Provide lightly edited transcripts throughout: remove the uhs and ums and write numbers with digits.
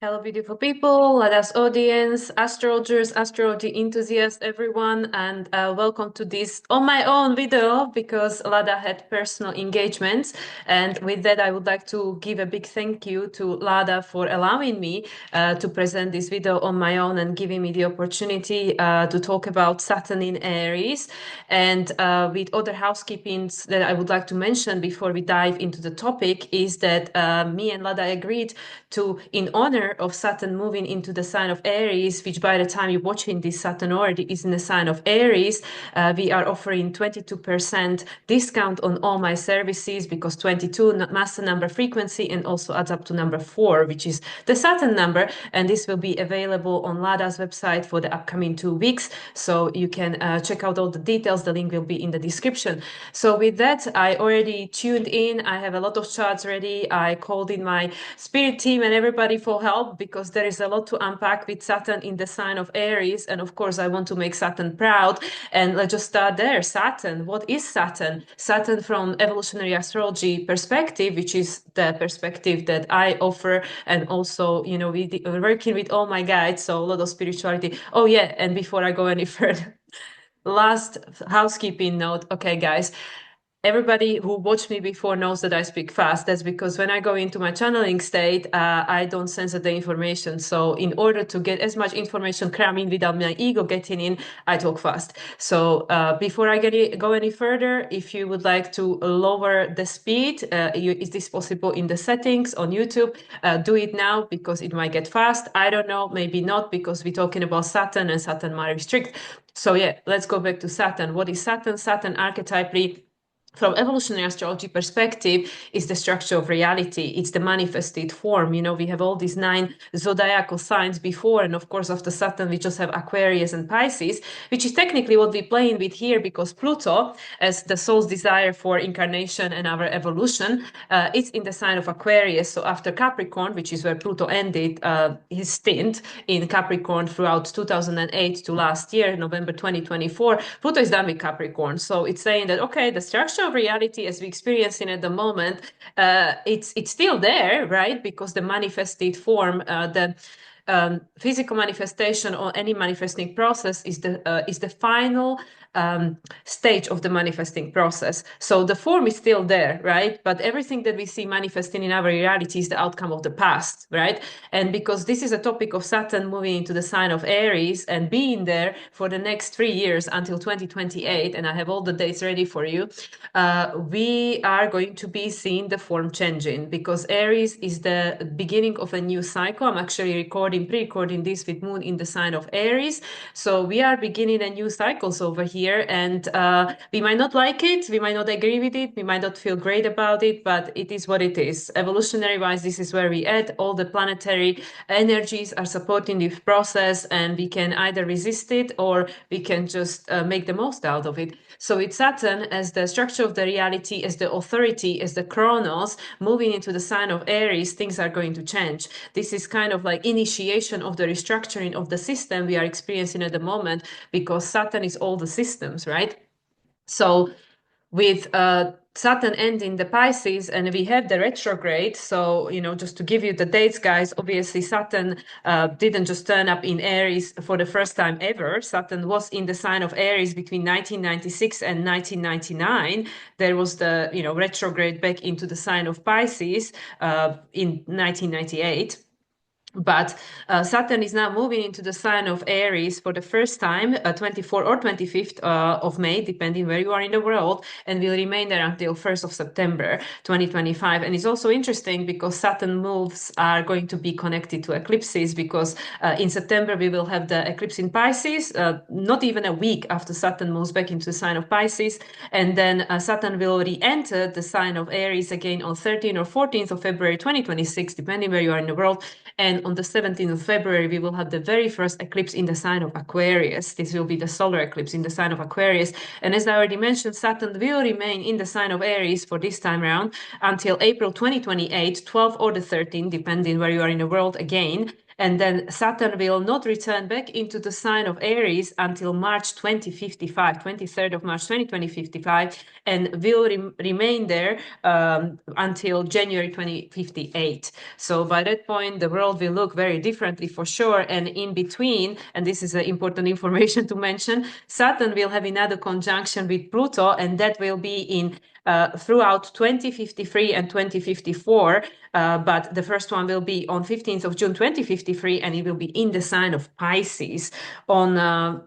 Hello, beautiful people, Lada's audience, astrologers, astrology enthusiasts, everyone, and welcome to this on my own video because Lada had personal engagements. And with that, I would like to give a big thank you to Lada for allowing me to present this video on my own and giving me the opportunity to talk about Saturn in Aries. And with other housekeepings that I would like to mention before we dive into the topic is that me and Lada agreed to, in honor of Saturn moving into the sign of Aries, which by the time you're watching this, Saturn already is in the sign of Aries, we are offering 22% discount on all my services because 22 master number frequency and also adds up to number 4, which is the Saturn number. And this will be available on Lada's website for the upcoming 2 weeks. So you can check out all the details. The link will be in the description. So with that, I already tuned in. I have a lot of charts ready. I called in my spirit team and everybody for help because there is a lot to unpack with Saturn in the sign of Aries. And of course, I want to make Saturn proud. And let's just start there. Saturn, what is Saturn? Saturn from evolutionary astrology perspective, which is the perspective that I offer. And also, you know, we're working with all my guides. So a lot of spirituality. Oh yeah. And before I go any further, last housekeeping note. Okay, guys. Everybody who watched me before knows that I speak fast. That's because when I go into my channeling state, I don't censor the information. So in order to get as much information crammed in without my ego getting in, I talk fast. So before I go any further, if you would like to lower the speed, is this possible in the settings on YouTube? Do it now because it might get fast. I don't know, maybe not because we're talking about Saturn and Saturn might restrict. So yeah, let's go back to Saturn. What is Saturn? Saturn archetypally, from evolutionary astrology perspective, is the structure of reality. It's the manifested form. You know, we have all these 9 zodiacal signs before, and of course after Saturn we just have Aquarius and Pisces, which is technically what we're playing with here because Pluto, as the soul's desire for incarnation and our evolution, it's in the sign of Aquarius. So after Capricorn, which is where Pluto ended his stint in Capricorn throughout 2008 to last year, November 2024, Pluto is done with Capricorn. So it's saying that, okay, the structure of reality as we experience it at the moment, it's still there, right? Because the manifested form, the physical manifestation or any manifesting process is the final stage of the manifesting process. So the form is still there, right? But everything that we see manifesting in our reality is the outcome of the past, right? And because this is a topic of Saturn moving into the sign of Aries and being there for the next 3 years until 2028, and I have all the dates ready for you, we are going to be seeing the form changing because Aries is the beginning of a new cycle. I'm actually pre-recording this with Moon in the sign of Aries. So we are beginning a new cycles over here, and we might not like it, we might not agree with it, we might not feel great about it, but it is what it is. Evolutionary wise, this is where we at. All the planetary energies are supporting this process, and we can either resist it or we can just make the most out of it. So with Saturn as the structure of the reality, as the authority, as the chronos, moving into the sign of Aries, things are going to change. This is kind of like initiation of the restructuring of the system we are experiencing at the moment because Saturn is all the systems, right? So with Saturn ending the Pisces, and we have the retrograde. So, you know, just to give you the dates, guys, obviously Saturn didn't just turn up in Aries for the first time ever. Saturn was in the sign of Aries between 1996 and 1999. There was the, you know, retrograde back into the sign of Pisces in 1998. But Saturn is now moving into the sign of Aries for the first time, 24th or 25th of May, depending where you are in the world, and will remain there until 1st of September 2025. And it's also interesting because Saturn moves are going to be connected to eclipses because in September we will have the eclipse in Pisces, not even a week after Saturn moves back into the sign of Pisces. And then Saturn will re-enter the sign of Aries again on 13th or 14th of February 2026, depending where you are in the world. And on the 17th of February, we will have the very first eclipse in the sign of Aquarius. This will be the solar eclipse in the sign of Aquarius. And as I already mentioned, Saturn will remain in the sign of Aries for this time around until April 2028, 12th or the 13th, depending where you are in the world again. And then Saturn will not return back into the sign of Aries until March 2055, 23rd of March 2055, and will remain there until January 2058. So by that point, the world will look very differently for sure. And in between, and this is important information to mention, Saturn will have another conjunction with Pluto, and that will be in throughout 2053 and 2054. But the first one will be on 15th of June 2053, and it will be in the sign of Pisces.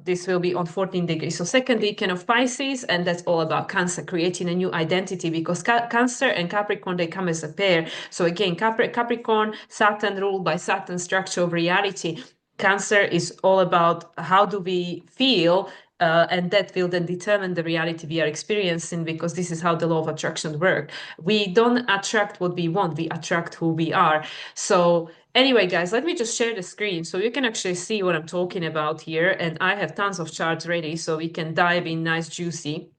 This will be on 14 degrees. So second weekend of Pisces, and that's all about Cancer, creating a new identity, because Cancer and Capricorn, they come as a pair. So again, Capricorn, Saturn ruled by Saturn, structure of reality. Cancer is all about how do we feel, and that will then determine the reality we are experiencing, because this is how the law of attraction works. We don't attract what we want, we attract who we are. So anyway, guys, let me just share the screen so you can actually see what I'm talking about here. And I have tons of charts ready, so we can dive in nice, juicy.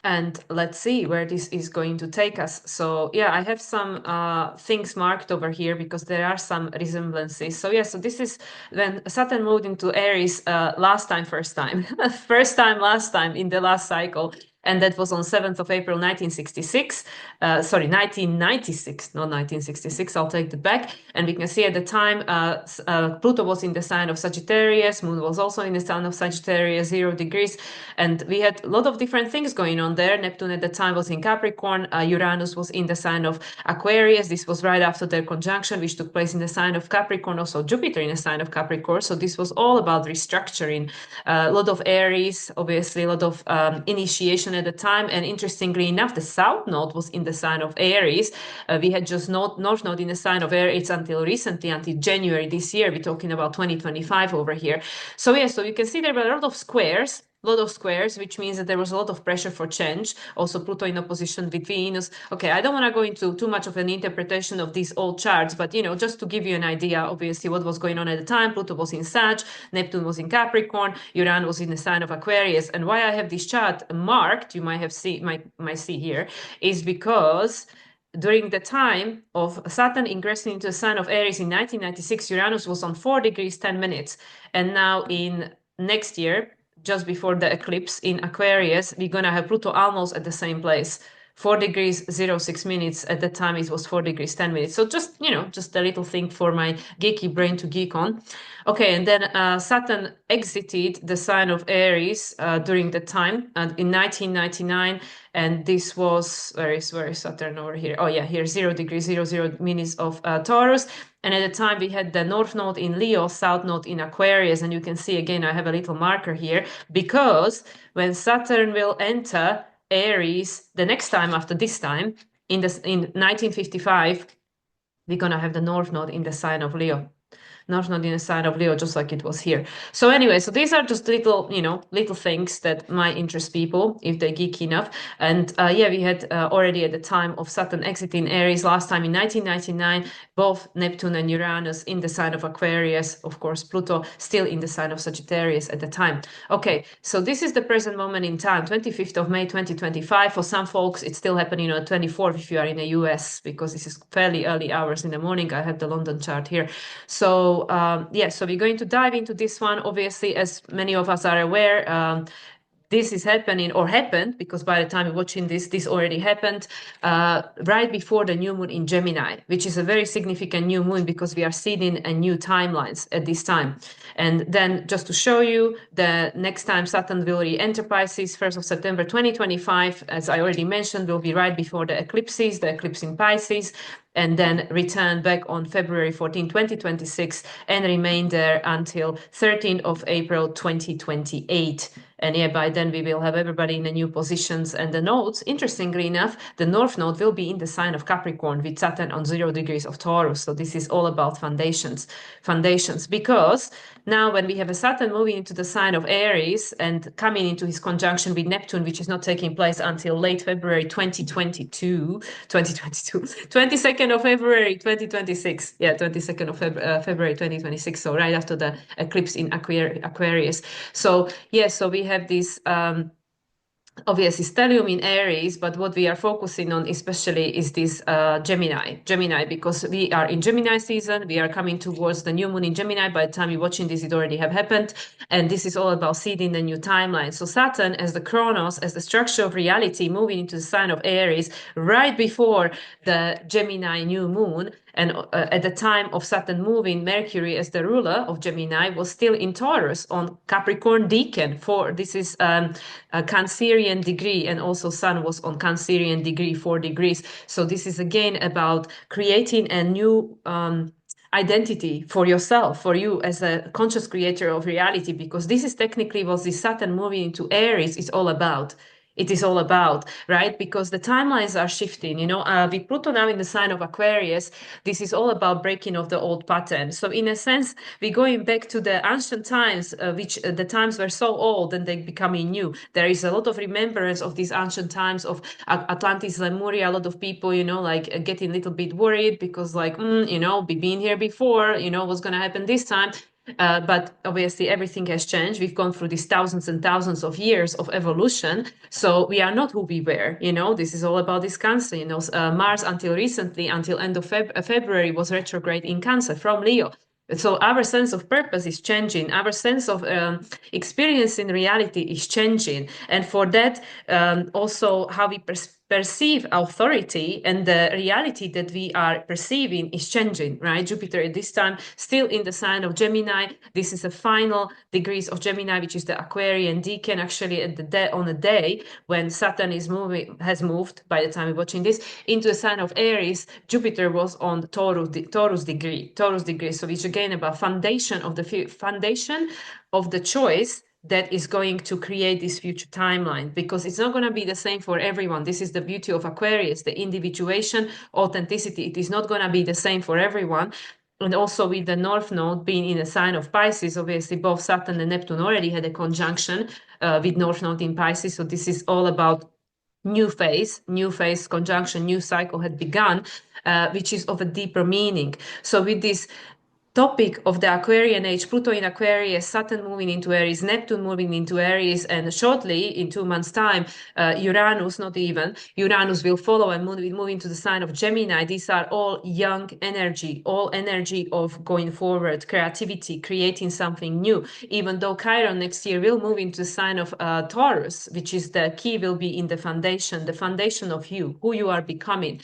And let's see where this is going to take us. So yeah, I have some things marked over here because there are some resemblances. So yeah, so this is when Saturn moved into Aries last time last time in the last cycle. And that was on 7th of April, 1966. Sorry, 1996, not 1966. I'll take that back. And we can see at the time, Pluto was in the sign of Sagittarius. Moon was also in the sign of Sagittarius, 0 degrees. And we had a lot of different things going on there. Neptune at the time was in Capricorn. Uranus was in the sign of Aquarius. This was right after their conjunction, which took place in the sign of Capricorn. Also Jupiter in the sign of Capricorn. So this was all about restructuring. A lot of Aries, obviously, a lot of initiation at the time. And interestingly enough, the South Node was in the sign of Aries. We had just North Node in the sign of Aries until recently, until January this year. We're talking about 2025 over here. So yeah, so you can see there were a lot of squares, which means that there was a lot of pressure for change. Also Pluto in opposition with Venus. Okay, I don't want to go into too much of an interpretation of these old charts, but just to give you an idea, obviously, what was going on at the time. Pluto was in Sag, Neptune was in Capricorn, Uranus was in the sign of Aquarius. And why I have this chart marked, you might see here, is because during the time of Saturn ingressing into the sign of Aries in 1996, Uranus was on 4 degrees 10 minutes. And now in next year, just before the eclipse in Aquarius, we're going to have Pluto almost at the same place. 4 degrees 06 minutes. At that time, it was 4 degrees 10 minutes. So just, just a little thing for my geeky brain to geek on. Okay, and then Saturn exited the sign of Aries during the time in 1999. And this was, where is Saturn over here? Oh yeah, here, 0 degrees 00 minutes of Taurus. And at the time we had the North Node in Leo, South Node in Aquarius. And you can see again, I have a little marker here, because when Saturn will enter Aries the next time after this time, in 1955, we're going to have the North Node in the sign of Leo. Not in the sign of Leo, just like it was here. So anyway, so these are just little, little things that might interest people if they geek enough. And yeah, we had already at the time of Saturn exiting Aries last time in 1999, both Neptune and Uranus in the sign of Aquarius. Of course, Pluto still in the sign of Sagittarius at the time. Okay, so this is the present moment in time, 25th of May, 2025. For some folks, it's still happening on the 24th if you are in the US, because this is fairly early hours in the morning. I have the London chart here. So yeah, so we're going to dive into this one. Obviously, as many of us are aware, this is happening, or happened, because by the time you're watching this already happened, right before the new moon in Gemini, which is a very significant new moon because we are seeing a new timelines at this time. And then just to show you, the next time Saturn will re-enter Pisces, 1st of September 2025, as I already mentioned, will be right before the eclipses, the eclipse in Pisces, and then return back on February 14, 2026, and remain there until 13th of April 2028. And yeah, by then we will have everybody in the new positions. And the nodes, interestingly enough, the North Node will be in the sign of Capricorn with Saturn on 0 degrees of Taurus. So this is all about foundations, because now when we have a Saturn moving into the sign of Aries and coming into his conjunction with Neptune, which is not taking place until late February 2022, 22nd of February 2026. Yeah, 22nd of February 2026. So right after the eclipse in Aquarius. So yeah, so we have this obviously stellium in Aries, but what we are focusing on especially is this Gemini, because we are in Gemini season. We are coming towards the new moon in Gemini. By the time you're watching this, it already have happened. And this is all about seeding the new timeline. So Saturn as the chronos, as the structure of reality, moving into the sign of Aries right before the Gemini new moon. And at the time of Saturn moving, Mercury as the ruler of Gemini was still in Taurus on Capricorn Decan. This is a Cancerian degree, and also Sun was on Cancerian degree, 4 degrees. So this is again about creating a new identity for yourself, for you as a conscious creator of reality, because this is technically what the Saturn moving into Aries is all about. It is all about, right? Because the timelines are shifting. With Pluto now in the sign of Aquarius, this is all about breaking of the old pattern. So in a sense, we're going back to the ancient times, which the times were so old and they're becoming new. There is a lot of remembrance of these ancient times of Atlantis, Lemuria. A lot of people, getting a little bit worried because, like, we've been here before. What's going to happen this time? But obviously, everything has changed. We've gone through these thousands and thousands of years of evolution. So we are not who we were. This is all about this Cancer. Mars until recently, until end of February, was retrograde in Cancer from Leo. So our sense of purpose is changing. Our sense of experience in reality is changing. And for that, also how we perceive authority and the reality that we are perceiving is changing, right? Jupiter at this time still in the sign of Gemini. This is the final degrees of Gemini, which is the Aquarian decan. Actually, on the day when Saturn has moved, by the time we're watching this, into the sign of Aries, Jupiter was on Taurus degree. So it's again about foundation of the choice that is going to create this future timeline, because it's not going to be the same for everyone. This is the beauty of Aquarius, the individuation, authenticity. It is not going to be the same for everyone. And also with the North Node being in a sign of Pisces, obviously both Saturn and Neptune already had a conjunction with North Node in Pisces. So this is all about new phase conjunction, new cycle had begun, which is of a deeper meaning. So with this topic of the Aquarian age, Pluto in Aquarius, Saturn moving into Aries, Neptune moving into Aries, and shortly, in 2 months' time, Uranus will follow and move into the sign of Gemini. These are all young energy, all energy of going forward, creativity, creating something new. Even though Chiron next year will move into the sign of Taurus, which is the key will be in the foundation of you, who you are becoming.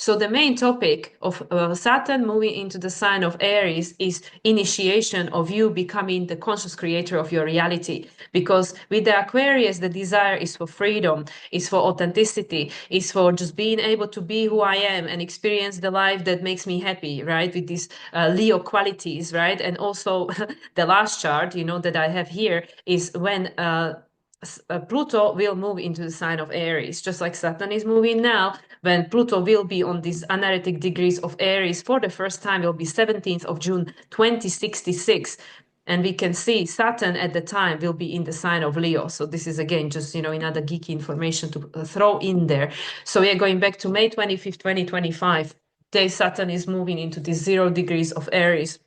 So the main topic of Saturn moving into the sign of Aries is initiation of you becoming the conscious creator of your reality. Because with the Aquarius, the desire is for freedom, is for authenticity, is for just being able to be who I am and experience the life that makes me happy, right? With these Leo qualities, right? And also the last chart, that I have here is when Pluto will move into the sign of Aries, just like Saturn is moving now. When Pluto will be on these analytic degrees of Aries for the first time, it will be 17th of June 2066. And we can see Saturn at the time will be in the sign of Leo. So this is again just another geeky information to throw in there. So we are going back to May 25th, 2025. Day Saturn is moving into the 0 degrees of Aries.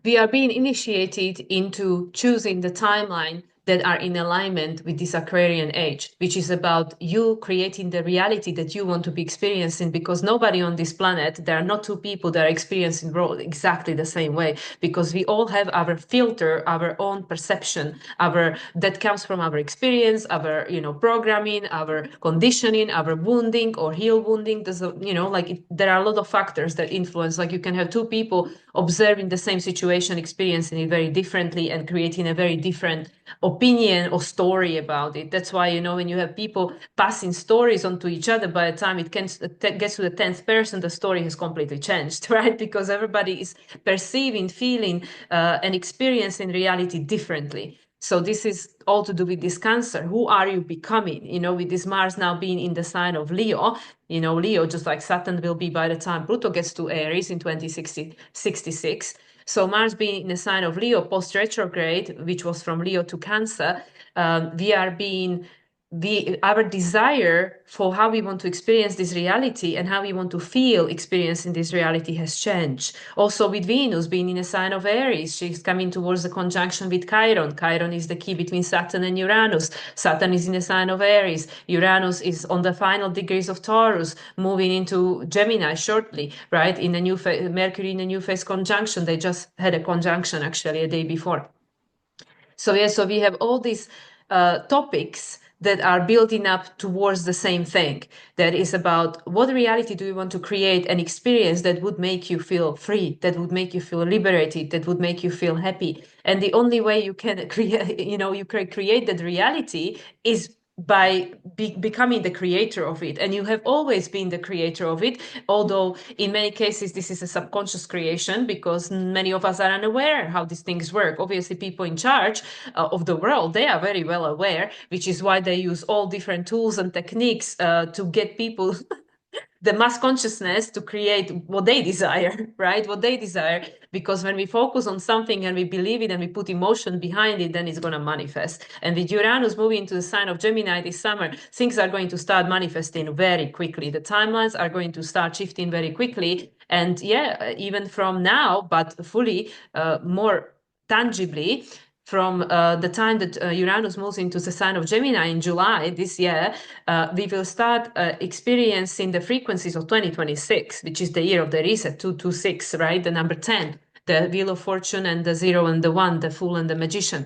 We are being initiated into choosing the timeline that are in alignment with this Aquarian age, which is about you creating the reality that you want to be experiencing, because nobody on this planet, there are not two people that are experiencing world exactly the same way, because we all have our filter, our own perception, that comes from our experience, our programming, our conditioning, our wounding or heal wounding. There are a lot of factors that influence. Like you can have two people observing the same situation, experiencing it very differently and creating a very different opinion or story about it. That's why, when you have people passing stories onto each other, by the time it gets to the 10th person, the story has completely changed, right? Because everybody is perceiving, feeling, and experiencing reality differently. So this is all to do with this Cancer. Who are you becoming? With this Mars now being in the sign of Leo, Leo, just like Saturn will be by the time Pluto gets to Aries in 2066. So Mars being in the sign of Leo post retrograde, which was from Leo to Cancer, we are being our desire for how we want to experience this reality and how we want to feel experiencing this reality has changed. Also with Venus being in a sign of Aries, she's coming towards the conjunction with Chiron. Chiron is the key between Saturn and Uranus. Saturn is in a sign of Aries. Uranus is on the final degrees of Taurus, moving into Gemini shortly, right? In the new Mercury in the new phase conjunction. They just had a conjunction actually a day before. So yeah, so we have all these topics that are building up towards the same thing. That is about what reality do you want to create and experience that would make you feel free, that would make you feel liberated, that would make you feel happy. And the only way you can create, you can create that reality is by becoming the creator of it. And you have always been the creator of it, although in many cases this is a subconscious creation because many of us are unaware how these things work. Obviously people in charge of the world, they are very well aware, which is why they use all different tools and techniques to get people the mass consciousness to create what they desire, right? What they desire. Because when we focus on something and we believe it and we put emotion behind it, then it's going to manifest. And with Uranus moving into the sign of Gemini this summer, things are going to start manifesting very quickly. The timelines are going to start shifting very quickly. And yeah, even from now, but fully more tangibly, from the time that Uranus moves into the sign of Gemini in July this year, we will start experiencing the frequencies of 2026, which is the year of the reset, 226, right? The number 10, the Wheel of Fortune, and the 0 and the 1, the Fool and the Magician.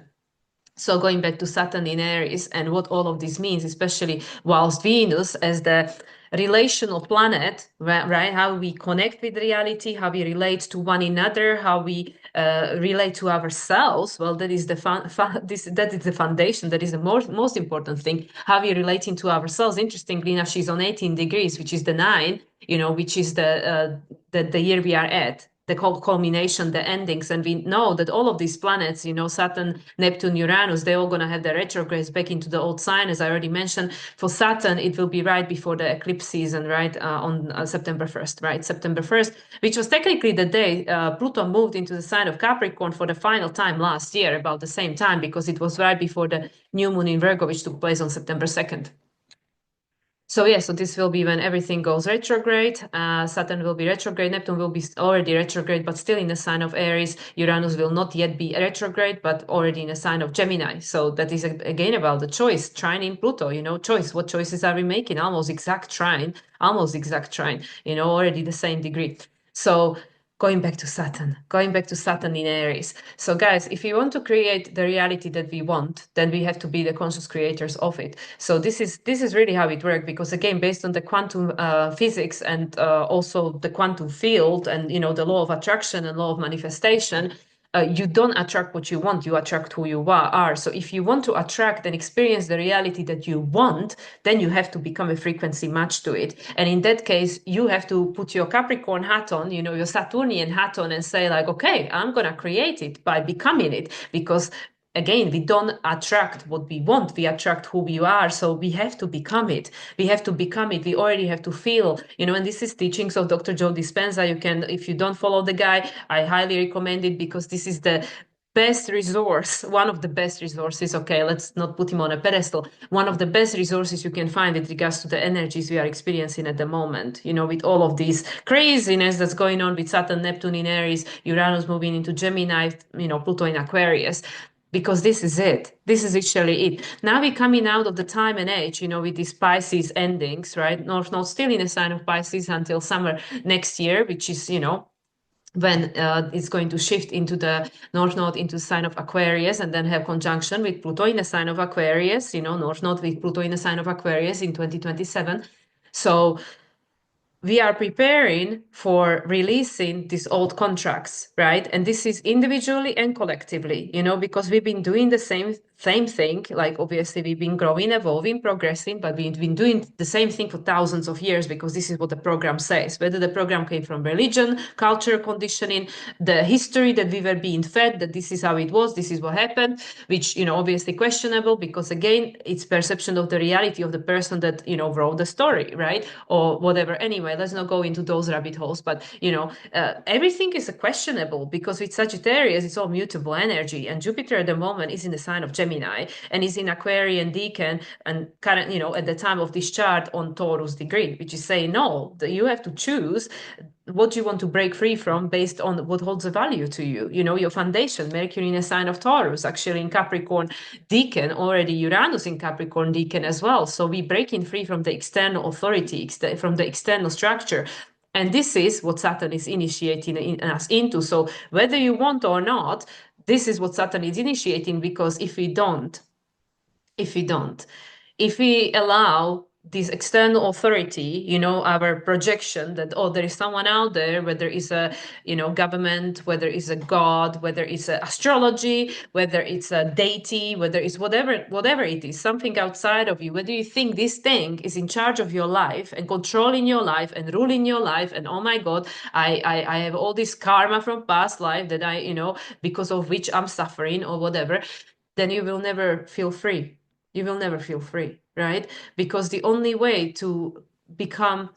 So going back to Saturn in Aries and what all of this means, especially whilst Venus as the relational planet, right? How we connect with reality, how we relate to one another, how we relate to ourselves. Well, that is the that is the foundation. That is the most important thing. How we relating to ourselves. Interestingly enough, she's on 18 degrees, which is the 9. Which is the year we are at. The culmination, the endings, and we know that all of these planets, Saturn, Neptune, Uranus, they're all going to have their retrogrades back into the old sign, as I already mentioned. For Saturn, it will be right before the eclipse season, right, on September 1st, right, September 1st, which was technically the day Pluto moved into the sign of Capricorn for the final time last year, about the same time, because it was right before the new moon in Virgo, which took place on September 2nd. So yeah, so this will be when everything goes retrograde. Saturn will be retrograde. Neptune will be already retrograde, but still in the sign of Aries. Uranus will not yet be retrograde, but already in a sign of Gemini. So that is again about the choice. Trine in Pluto, choice. What choices are we making? Almost exact trine. Already the same degree. So going back to Saturn in Aries. So guys, if we want to create the reality that we want, then we have to be the conscious creators of it. So this is really how it works, because again, based on the quantum physics and also the quantum field and the law of attraction and law of manifestation, you don't attract what you want, you attract who you are. So if you want to attract and experience the reality that you want, then you have to become a frequency match to it. And in that case, you have to put your Capricorn hat on, your Saturnian hat on, and say like, okay, I'm going to create it by becoming it. Because again, we don't attract what we want, we attract who we are. So we have to become it. We already have to feel, and this is teachings of Dr. Joe Dispenza. You can, if you don't follow the guy, I highly recommend it, because this is the best resource, one of the best resources. Okay, let's not put him on a pedestal. One of the best resources you can find with regards to the energies we are experiencing at the moment, with all of this craziness that's going on with Saturn, Neptune in Aries, Uranus moving into Gemini, Pluto in Aquarius. Because this is it. This is actually it. Now we're coming out of the time and age, with these Pisces endings, right? North Node still in a sign of Pisces until summer next year, which is, when it's going to shift into the North Node into the sign of Aquarius, and then have conjunction with Pluto in a sign of Aquarius, North Node with Pluto in a sign of Aquarius in 2027. So we are preparing for releasing these old contracts, right? And this is individually and collectively, because we've been doing the same thing. Like obviously we've been growing, evolving, progressing, but we've been doing the same thing for thousands of years, because this is what the program says. Whether the program came from religion, culture, conditioning, the history that we were being fed, that this is how it was, this is what happened, which, obviously questionable, because again, it's perception of the reality of the person that, wrote the story, right? Or whatever. Anyway, let's not go into those rabbit holes, but everything is questionable, because with Sagittarius, it's all mutable energy, and Jupiter at the moment is in the sign of Gemini. Gemini and is in Aquarian decan and current, at the time of this chart on Taurus degree, which is saying, no, that you have to choose what you want to break free from based on what holds a value to you. Your foundation, Mercury in a sign of Taurus, actually in Capricorn decan, already Uranus in Capricorn decan as well. So we breaking free from the external authority, from the external structure. And this is what Saturn is initiating us into. So whether you want or not, this is what Saturn is initiating, because if we don't, if we allow this external authority, our projection that, oh, there is someone out there, whether it's a, government, whether it's a god, whether it's a astrology, whether it's a deity, whether it's whatever it is, something outside of you, whether you think this thing is in charge of your life and controlling your life and ruling your life, and oh my God, I have all this karma from past life that because of which I'm suffering or whatever, then you will never feel free. You will never feel free, right? Because the only way to become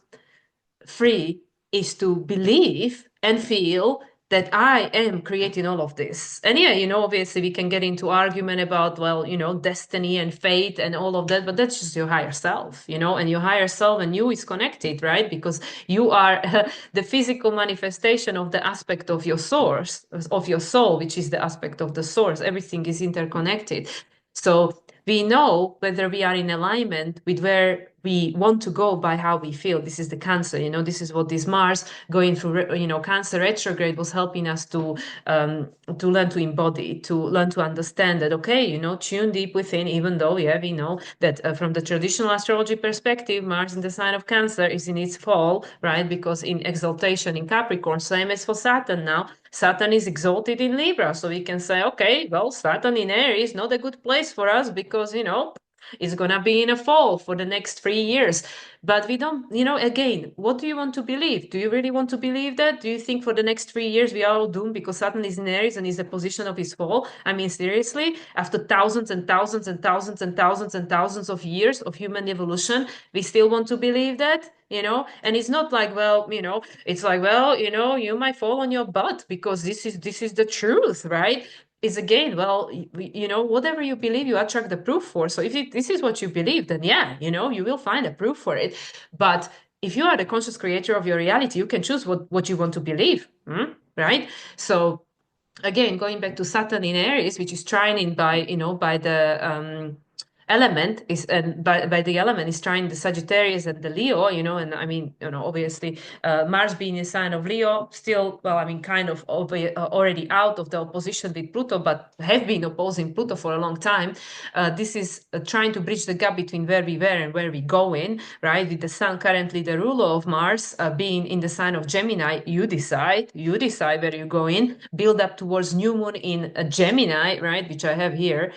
free is to believe and feel that I am creating all of this. And yeah, obviously we can get into argument about, well, destiny and fate and all of that, but that's just your higher self, and your higher self and you is connected, right? Because you are the physical manifestation of the aspect of your source, of your soul, which is the aspect of the source. Everything is interconnected. So we know whether we are in alignment with where we want to go by how we feel. This is the Cancer, this is what this Mars going through, Cancer retrograde was helping us to learn to embody, to learn to understand that, okay, tune deep within, even though, we know that from the traditional astrology perspective, Mars in the sign of Cancer is in its fall, right? Because in exaltation in Capricorn, same as for Saturn now, Saturn is exalted in Libra. So we can say, okay, well, Saturn in Aries, not a good place for us because, it's going to be in a fall for the next 3 years. But we don't, again, what do you want to believe? Do you really want to believe that? Do you think for the next 3 years we are all doomed because Saturn is in Aries and is the position of his fall? I mean, seriously, after thousands and thousands and thousands and thousands and thousands of years of human evolution, we still want to believe that? And it's not like, well, it's like, well, you might fall on your butt because this is the truth, right? Is again, well, whatever you believe, you attract the proof for. So if this is what you believe, then yeah, you will find a proof for it. But if you are the conscious creator of your reality, you can choose what you want to believe, right? So again, going back to Saturn in Aries, which is trining by the element is, and by the element is trying the Sagittarius and the Leo, and I mean, obviously Mars being a sign of Leo, still, well, I mean, kind of already out of the opposition with Pluto, but have been opposing Pluto for a long time. This is trying to bridge the gap between where we were and where we go in, right? With the Sun currently the ruler of Mars being in the sign of Gemini, you decide where you go in, build up towards new moon in Gemini, right? Which I have here.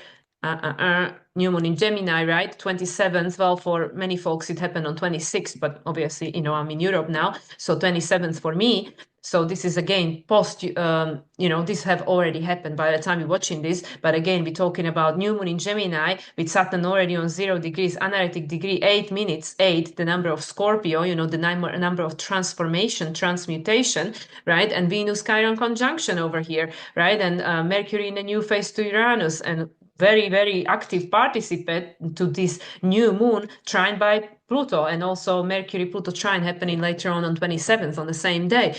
New moon in Gemini, right? 27th. Well, for many folks, it happened on 26th, but obviously, I'm in Europe now. So 27th for me. So this is again post, this have already happened by the time you're watching this. But again, we're talking about new moon in Gemini with Saturn already on 0 degrees, analytic degree, 8 minutes, 8, the number of Scorpio, the number of transformation, transmutation, right? And Venus Chiron conjunction over here, right? And Mercury in a new phase to Uranus, and very, very active participant to this new moon trine by Pluto, and also Mercury Pluto trine happening later on 27th on the same day.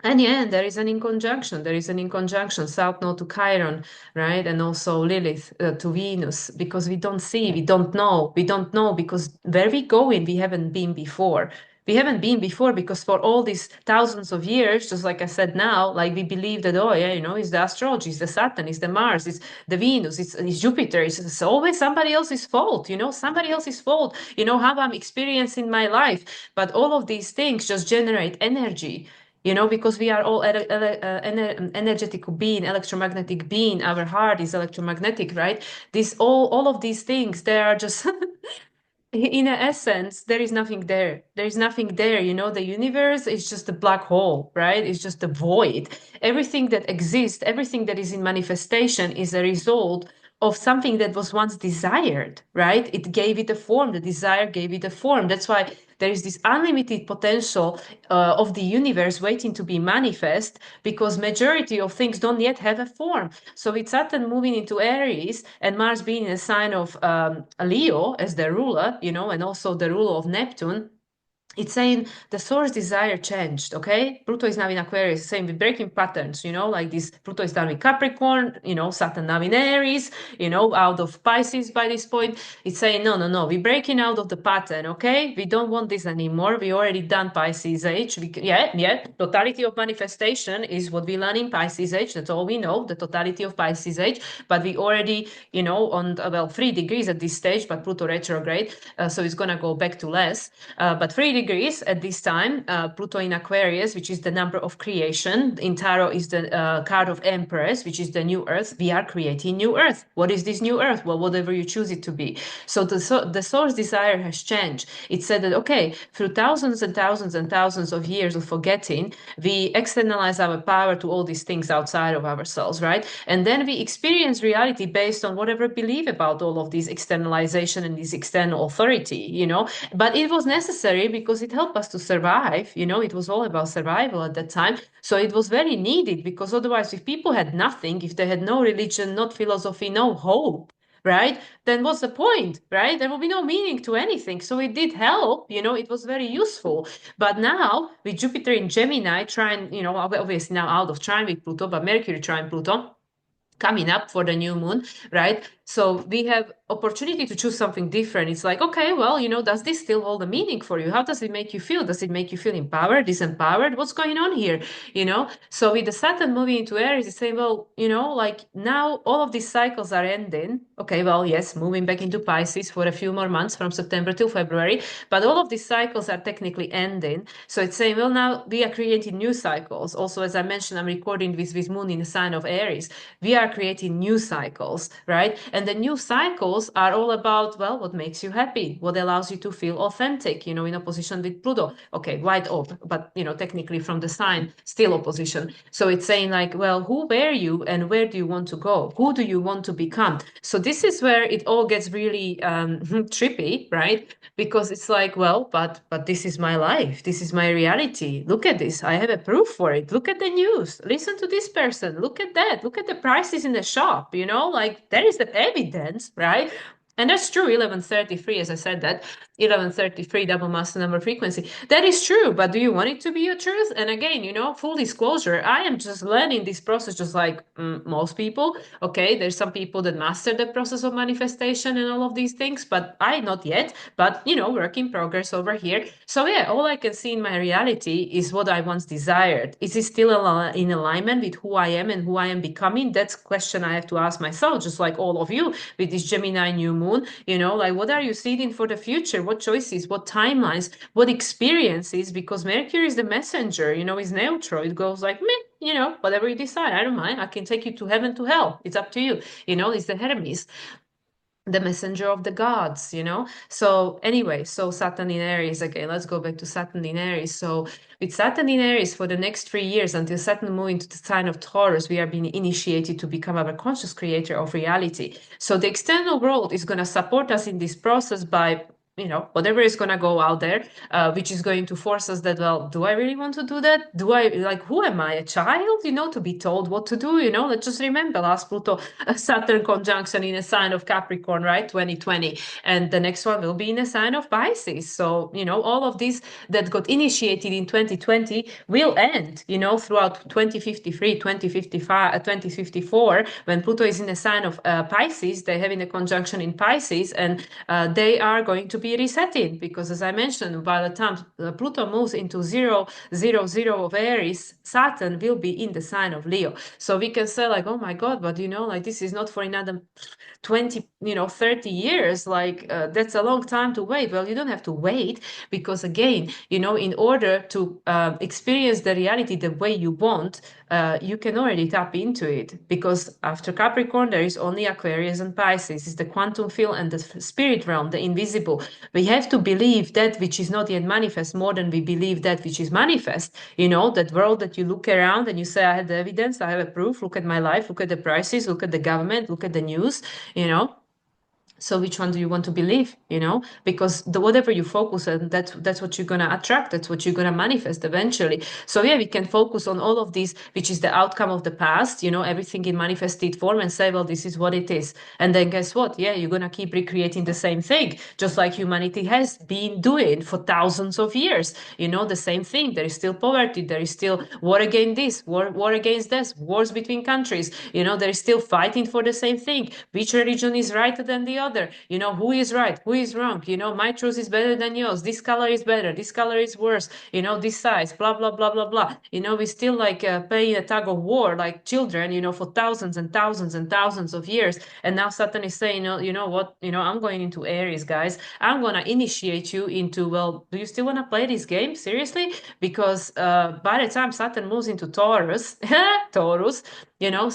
And yeah, there is an inconjunction. South Node to Chiron, right? And also Lilith to Venus, because we don't see, we don't know because where we go in, we haven't been before. Because for all these thousands of years, just like I said now, like we believe that, oh yeah, it's the astrology, it's the Saturn, it's the Mars, it's the Venus, it's Jupiter, it's always somebody else's fault, how I'm experiencing my life. But all of these things just generate energy. Because we are all energetic being, electromagnetic being. Our heart is electromagnetic, right? All of these things, they are just in essence, there is nothing there. There is nothing there. The universe is just a black hole, right? It's just a void. Everything that exists, everything that is in manifestation is a result of something that was once desired, right? It gave it a form. The desire gave it a form. That's why there is this unlimited potential of the universe waiting to be manifest, because majority of things don't yet have a form. So with Saturn moving into Aries and Mars being in a sign of Leo as the ruler, and also the ruler of Neptune, it's saying the source desire changed. Okay, Pluto is now in Aquarius, saying we're breaking patterns, like this. Pluto is done with Capricorn, Saturn now in Aries, out of Pisces by this point. It's saying no, no, no, we're breaking out of the pattern. Okay, we don't want this anymore. We already done Pisces age. Totality of manifestation is what we learn in Pisces age. That's all we know, the totality of Pisces age. But we already, on 3 degrees at this stage, but Pluto retrograde, so it's gonna go back to less. But 3 degrees at this time, Pluto in Aquarius, which is the number of creation. In Tarot is the card of Empress, which is the new Earth. We are creating new Earth. What is this new Earth? Well, whatever you choose it to be. So the source desire has changed. It said that, okay, through thousands and thousands and thousands of years of forgetting, we externalize our power to all these things outside of ourselves, right? And then we experience reality based on whatever belief about all of these externalization and this external authority, But it was necessary because it helped us to survive. It was all about survival at that time. So it was very needed, because otherwise, if people had nothing, if they had no religion, not philosophy, no hope, right, then what's the point, right? There will be no meaning to anything. So it did help, it was very useful. But now with Jupiter in Gemini trying, obviously now out of trine with Pluto, but Mercury trine Pluto coming up for the new moon, right? So we have opportunity to choose something different. It's like, okay, well, does this still hold a meaning for you? How does it make you feel? Does it make you feel empowered, disempowered? What's going on here? So with the Saturn moving into Aries, it's saying, well, like now all of these cycles are ending. Okay, well, yes, moving back into Pisces for a few more months from September till February, but all of these cycles are technically ending. So it's saying, well, now we are creating new cycles. Also, as I mentioned, I'm recording with moon in the sign of Aries. We are creating new cycles, right? And the new cycles are all about, well, what makes you happy, what allows you to feel authentic, in opposition with Pluto. Okay, wide open, but, technically from the sign, still opposition. So it's saying like, well, who were you and where do you want to go? Who do you want to become? So this is where it all gets really trippy, right? Because it's like, well, but this is my life. This is my reality. Look at this. I have a proof for it. Look at the news. Listen to this person. Look at that. Look at the prices in the shop, like there is the evidence, right? And that's true, 1133, as I said, that 1133 double master number frequency. That is true, but do you want it to be your truth? And again, full disclosure, I am just learning this process just like most people. Okay, there's some people that master the process of manifestation and all of these things, but I not yet, but work in progress over here. So yeah, all I can see in my reality is what I once desired. Is it still in alignment with who I am and who I am becoming? That's a question I have to ask myself, just like all of you with this Gemini new moon. Like what are you seeing for the future? What choices, what timelines, what experiences? Because Mercury is the messenger, is neutral. It goes like, meh, whatever you decide, I don't mind. I can take you to heaven, to hell. It's up to you. It's the Hermes, the messenger of the gods. So anyway, so Saturn in Aries again. Let's go back to Saturn in Aries. So with Saturn in Aries for the next 3 years until Saturn moves into the sign of Taurus, we are being initiated to become our conscious creator of reality. So the external world is going to support us in this process by whatever is going to go out there, which is going to force us that, well, do I really want to do that? Do I, like, who am I, a child, to be told what to do? Let's just remember last Pluto Saturn conjunction in a sign of Capricorn, right? 2020. And the next one will be in a sign of Pisces. So, all of these that got initiated in 2020 will end, throughout 2053, 2055, 2054, when Pluto is in a sign of Pisces, they're having a conjunction in Pisces, and they are going to be resetting, because as I mentioned, by the time Pluto moves into 000 of Aries, Saturn will be in the sign of Leo. So we can say like, oh my God, but like this is not for another 20, 30 years, like that's a long time to wait. Well, you don't have to wait, because again, in order to experience the reality the way you want, you can already tap into it, because after Capricorn, there is only Aquarius and Pisces. It's the quantum field and the spirit realm, the invisible. We have to believe that which is not yet manifest more than we believe that which is manifest. That world that you look around and you say, I have the evidence, I have a proof, look at my life, look at the prices, look at the government, look at the news, you know So which one do you want to believe, because whatever you focus on, that's what you're going to attract, that's what you're going to manifest eventually. So yeah, we can focus on all of these, which is the outcome of the past, everything in manifested form, and say, well, this is what it is. And then guess what? Yeah, you're going to keep recreating the same thing, just like humanity has been doing for thousands of years. The same thing. There is still poverty, there is still war against this, war against this, wars between countries. There is still fighting for the same thing. Which religion is right than the other? Who is right, who is wrong? My truth is better than yours. This color is better, this color is worse. This size, blah blah blah blah blah. We still like playing a tug of war like children, for thousands and thousands and thousands of years. And now Saturn is saying, you know what? I'm going into Aries, guys. I'm gonna initiate you into, well, do you still want to play this game seriously? Because by the time Saturn moves into Taurus, Taurus,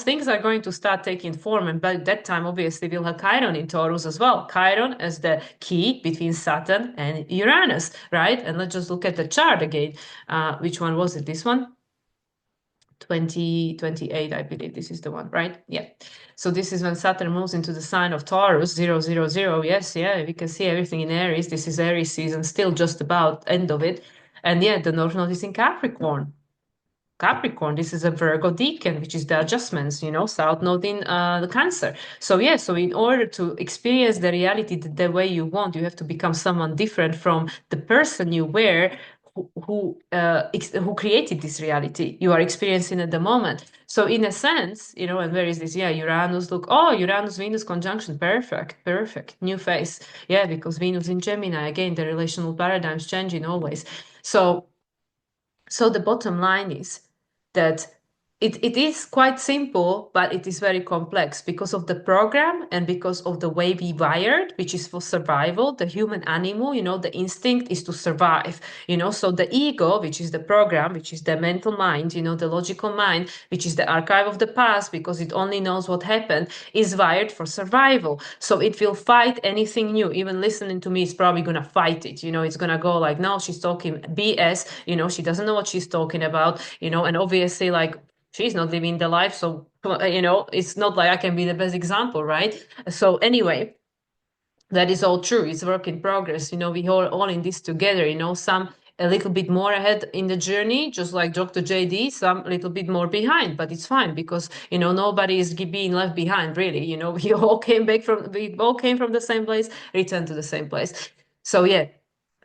things are going to start taking form. And by that time, obviously, we'll have Chiron in Taurus as well. Chiron as the key between Saturn and Uranus, right? And let's just look at the chart again. Which one was it? This one? 2028, I believe this is the one, right? Yeah. So this is when Saturn moves into the sign of Taurus, 000. Yes, yeah, we can see everything in Aries. This is Aries season, still just about end of it. And yeah, the North Node is in Capricorn. Capricorn, this is a Virgo decan, which is the adjustments, South Node in the Cancer. So yeah, so in order to experience the reality the way you want, you have to become someone different from the person you were, who created this reality you are experiencing at the moment. So in a sense, and where is this? Yeah, Uranus, look, oh, Uranus Venus conjunction, perfect, new phase. Yeah, because Venus in Gemini, again, the relational paradigms changing always. So the bottom line is that it is quite simple, but it is very complex because of the program and because of the way we wired, which is for survival. The human animal, the instinct is to survive, so the ego, which is the program, which is the mental mind, the logical mind, which is the archive of the past, because it only knows what happened, is wired for survival. So it will fight anything new. Even listening to me is probably going to fight it. It's going to go like, no, she's talking BS, she doesn't know what she's talking about, and obviously, like, she's not living the life. So, it's not like I can be the best example, right? So anyway, that is all true. It's work in progress. We all in this together, some a little bit more ahead in the journey, just like Dr. JD, some a little bit more behind, but it's fine because, nobody is being left behind, really. We all came from the same place, returned to the same place. So yeah.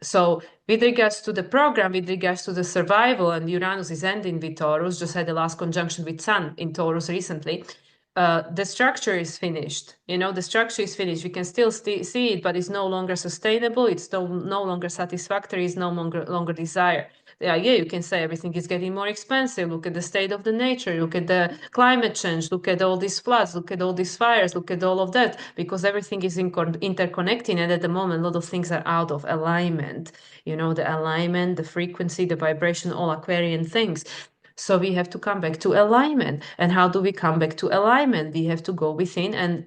So with regards to the program, with regards to the survival, and Uranus is ending with Taurus, just had the last conjunction with Sun in Taurus recently. The structure is finished. The structure is finished. We can still see it, but it's no longer sustainable. It's no longer satisfactory. It's no longer desired. The idea, you can say everything is getting more expensive. Look at the state of the nature. Look at the climate change. Look at all these floods. Look at all these fires. Look at all of that, because everything is interconnecting. And at the moment, a lot of things are out of alignment. The alignment, the frequency, the vibration, all Aquarian things. So we have to come back to alignment. And how do we come back to alignment? We have to go within and,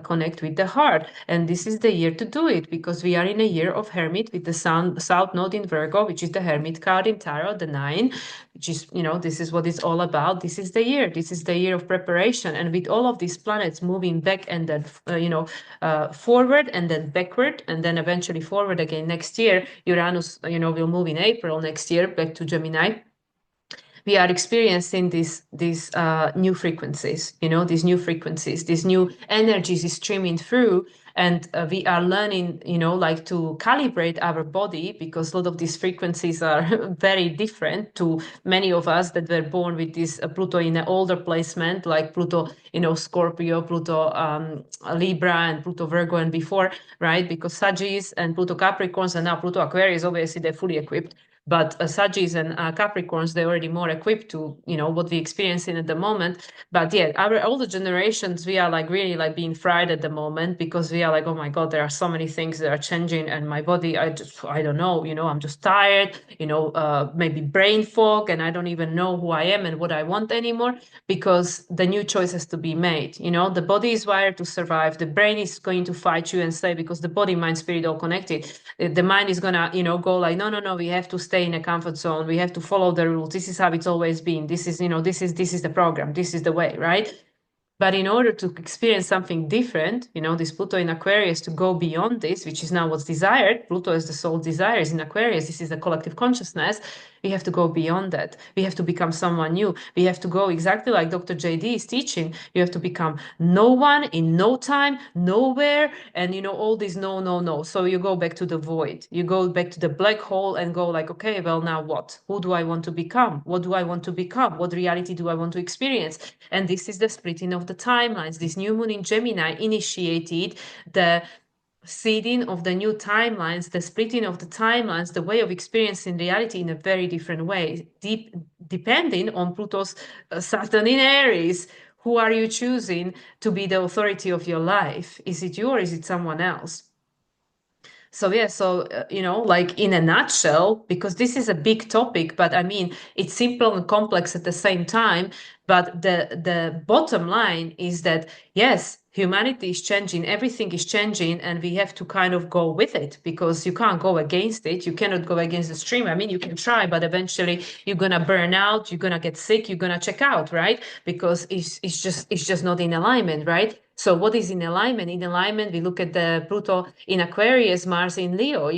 connect with the heart. And this is the year to do it, because we are in a year of Hermit with the South Node in Virgo, which is the Hermit card in Tarot, the 9, which is, this is what it's all about. This is the year. This is the year of preparation. And with all of these planets moving back and then, forward and then backward and then eventually forward again next year, Uranus, will move in April next year back to Gemini. We are experiencing these new frequencies, these new energies is streaming through, and we are learning, like to calibrate our body, because a lot of these frequencies are very different to many of us that were born with this Pluto in an older placement, like Pluto, Scorpio, Pluto, Libra, and Pluto Virgo, and before, right? Because Sagittarius and Pluto Capricorns and now Pluto Aquarius, obviously they're fully equipped. But Sagittarius and Capricorns, they're already more equipped to, what we experience in at the moment. But yeah, our older generations, we are like really like being fried at the moment, because we are like, oh my God, there are so many things that are changing, and my body, I don't know, I'm just tired, maybe brain fog, and I don't even know who I am and what I want anymore, because the new choice has to be made. The body is wired to survive. The brain is going to fight you and say, because the body, mind, spirit all connected. The mind is gonna, go like, no, we have to stay in a comfort zone. We have to follow the rules. This is how it's always been. This is, this is the program. This is the way, right? But in order to experience something different, this Pluto in Aquarius, to go beyond this, which is now what's desired, Pluto is the soul desires in Aquarius, this is the collective consciousness, we have to go beyond that. We have to become someone new. We have to go exactly like Dr. JD is teaching. You have to become no one in no time, nowhere, and all these no, no, no. So you go back to the void. You go back to the black hole and go like, okay, well, now what? Who do I want to become? What do I want to become? What reality do I want to experience? And this is the splitting of the timelines. This new moon in Gemini initiated the seeding of the new timelines, the splitting of the timelines, the way of experiencing reality in a very different way, depending on Pluto's Saturn in Aries. Who are you choosing to be the authority of your life? Is it you or is it someone else? So yeah, like in a nutshell, because this is a big topic, but I mean, it's simple and complex at the same time. But the bottom line is that, yes, humanity is changing, everything is changing, and we have to kind of go with it because you can't go against it. You cannot go against the stream. I mean, you can try, but eventually you're gonna burn out, you're gonna get sick, you're gonna check out, right? Because it's just not in alignment, right? So what is in alignment? In alignment, we look at the Pluto in Aquarius, Mars in Leo,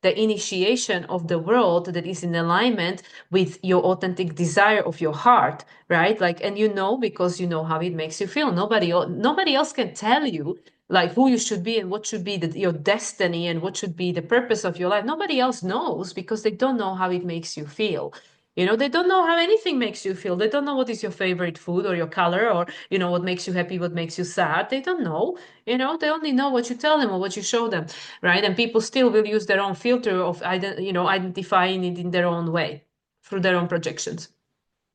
the initiation of the world that is in alignment with your authentic desire of your heart, right? Like, and because you know how it makes you feel. Nobody else can tell you like who you should be and what should be your destiny and what should be the purpose of your life. Nobody else knows because they don't know how it makes you feel. They don't know how anything makes you feel. They don't know what is your favorite food or your color or, what makes you happy, what makes you sad. They don't know, they only know what you tell them or what you show them, right? And people still will use their own filter of, identifying it in their own way through their own projections.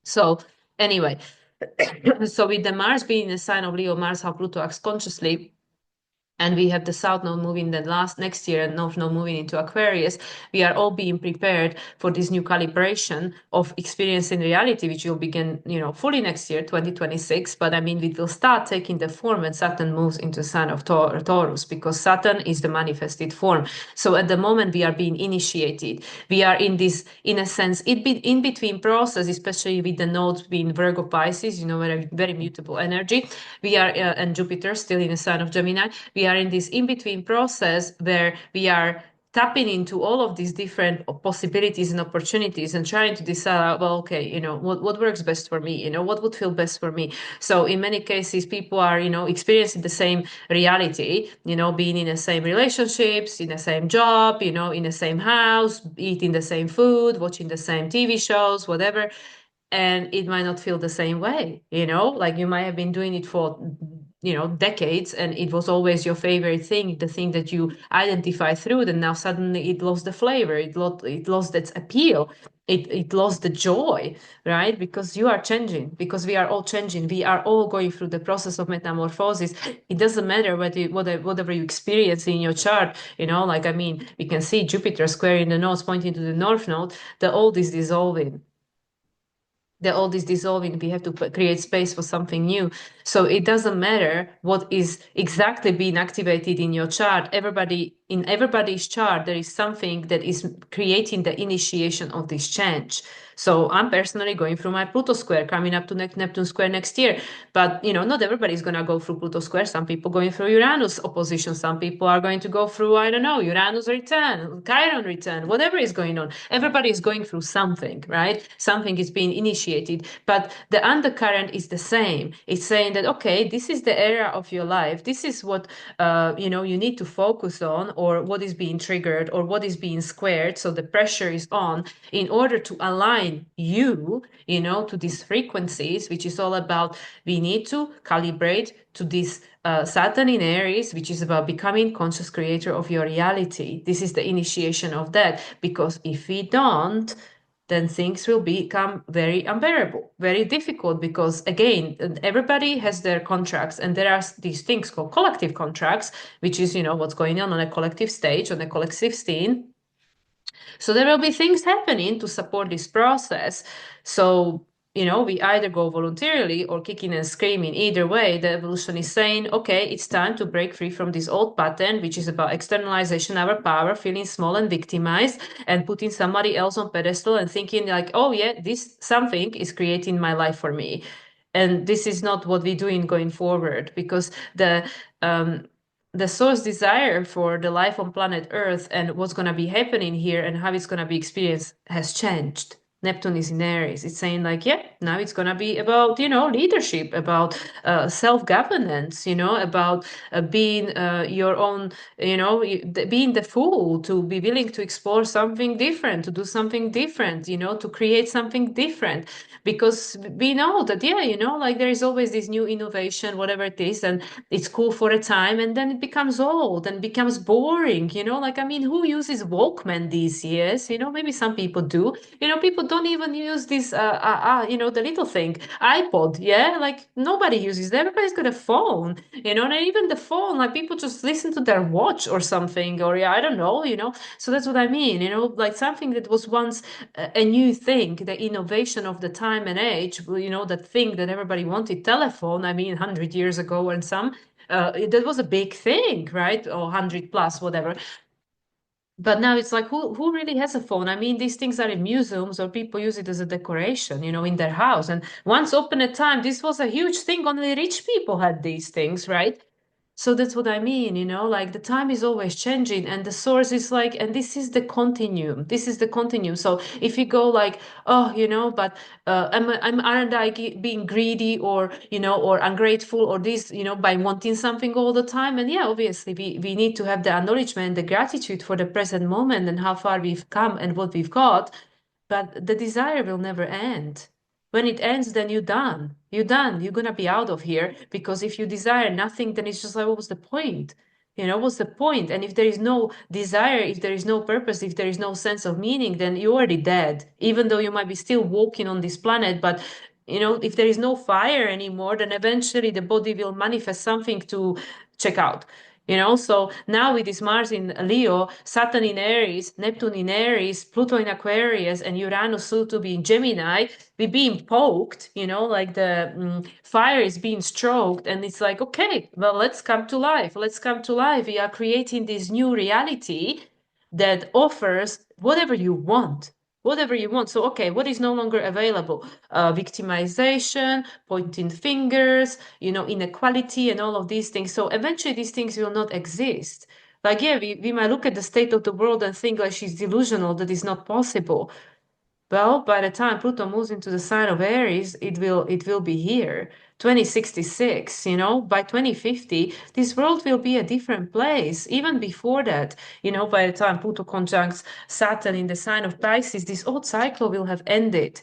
So anyway, so with the Mars being a sign of Leo, Mars, how Pluto acts consciously, and we have the South Node moving the next year and North Node moving into Aquarius, we are all being prepared for this new calibration of experiencing reality, which will begin, fully next year, 2026. But I mean, it will start taking the form when Saturn moves into sign of Taurus, because Saturn is the manifested form. So at the moment we are being initiated. We are in this, in a sense, in between process, especially with the nodes being Virgo, Pisces, very, very mutable energy. We are, and Jupiter still in a sign of Gemini. We are in this in-between process where we are tapping into all of these different possibilities and opportunities and trying to decide, well, okay, what works best for me, what would feel best for me. So in many cases, people are, experiencing the same reality, being in the same relationships, in the same job, in the same house, eating the same food, watching the same TV shows, whatever. And it might not feel the same way, like you might have been doing it for decades, and it was always your favorite thing, the thing that you identify through, and now suddenly it lost the flavor, it lost its appeal, it lost the joy, right? Because you are changing, because we are all changing, we are all going through the process of metamorphosis. It doesn't matter whatever you experience in your chart, like, I mean, we can see Jupiter squaring the nodes pointing to the North Node. The old is dissolving. We have to create space for something new. So it doesn't matter what is exactly being activated in your chart. In everybody's chart, there is something that is creating the initiation of this change. So I'm personally going through my Pluto square, coming up to Neptune square next year. But, not everybody is going to go through Pluto square. Some people going through Uranus opposition. Some people are going to go through, I don't know, Uranus return, Chiron return, whatever is going on. Everybody is going through something, right? Something is being initiated. But the undercurrent is the same. It's saying that, okay, this is the area of your life. This is what, you need to focus on, or what is being triggered, or what is being squared. So the pressure is on in order to align you, to these frequencies, which is all about, we need to calibrate to this Saturn in Aries, which is about becoming conscious creator of your reality. This is the initiation of that, because if we don't, then things will become very unbearable, very difficult, because again, everybody has their contracts, and there are these things called collective contracts, which is, what's going on a collective stage, on a collective scene. So there will be things happening to support this process. So, we either go voluntarily or kicking and screaming. Either way, the evolution is saying, okay, it's time to break free from this old pattern, which is about externalization of our power, feeling small and victimized, and putting somebody else on pedestal and thinking like, oh yeah, this something is creating my life for me. And this is not what we're doing going forward, because um, the source desire for the life on planet Earth and what's going to be happening here and how it's going to be experienced has changed. Neptune is in Aries. It's saying like, yeah, now it's going to be about, leadership, about self-governance, about being your own, being the fool, to be willing to explore something different, to do something different, to create something different. Because we know that, yeah, like there is always this new innovation, whatever it is, and it's cool for a time, and then it becomes old and becomes boring, like, I mean, who uses Walkman these years? Maybe some people do. People don't even use this, the little thing, iPod. Yeah, like nobody uses that. Everybody's got a phone, and even the phone, like people just listen to their watch or something, or yeah, I don't know, So that's what I mean, like something that was once a new thing, the innovation of the time and age, that thing that everybody wanted, telephone, I mean, 100 years ago, and some, that was a big thing, right? Or 100 plus, whatever. But now it's like, who really has a phone? I mean, these things are in museums, or people use it as a decoration, in their house. And once upon a time, this was a huge thing. Only rich people had these things, right? So that's what I mean, like the time is always changing, and the source is like, and this is the continuum. This is the continuum. So if you go like, oh, but aren't I being greedy, or, or ungrateful, or this, by wanting something all the time? And yeah, obviously we need to have the acknowledgement, the gratitude for the present moment and how far we've come and what we've got. But the desire will never end. When it ends, then you're done. You're done. You're gonna be out of here, because if you desire nothing, then it's just like, what was the point? What's the point? And if there is no desire, if there is no purpose, if there is no sense of meaning, then you're already dead. Even though you might be still walking on this planet, but if there is no fire anymore, then eventually the body will manifest something to check out. So now with this Mars in Leo, Saturn in Aries, Neptune in Aries, Pluto in Aquarius, and Uranus soon to be in Gemini, we're being poked, like the fire is being stroked, and it's like, okay, well, let's come to life. Let's come to life. We are creating this new reality that offers whatever you want. Whatever you want. So, okay, what is no longer available? Victimization, pointing fingers, inequality, and all of these things. So eventually these things will not exist. Like, yeah, we might look at the state of the world and think like she's delusional, that is not possible. Well, by the time Pluto moves into the sign of Aries, it will be here. 2066, by 2050, this world will be a different place. Even before that, by the time Pluto conjuncts Saturn in the sign of Pisces, this old cycle will have ended.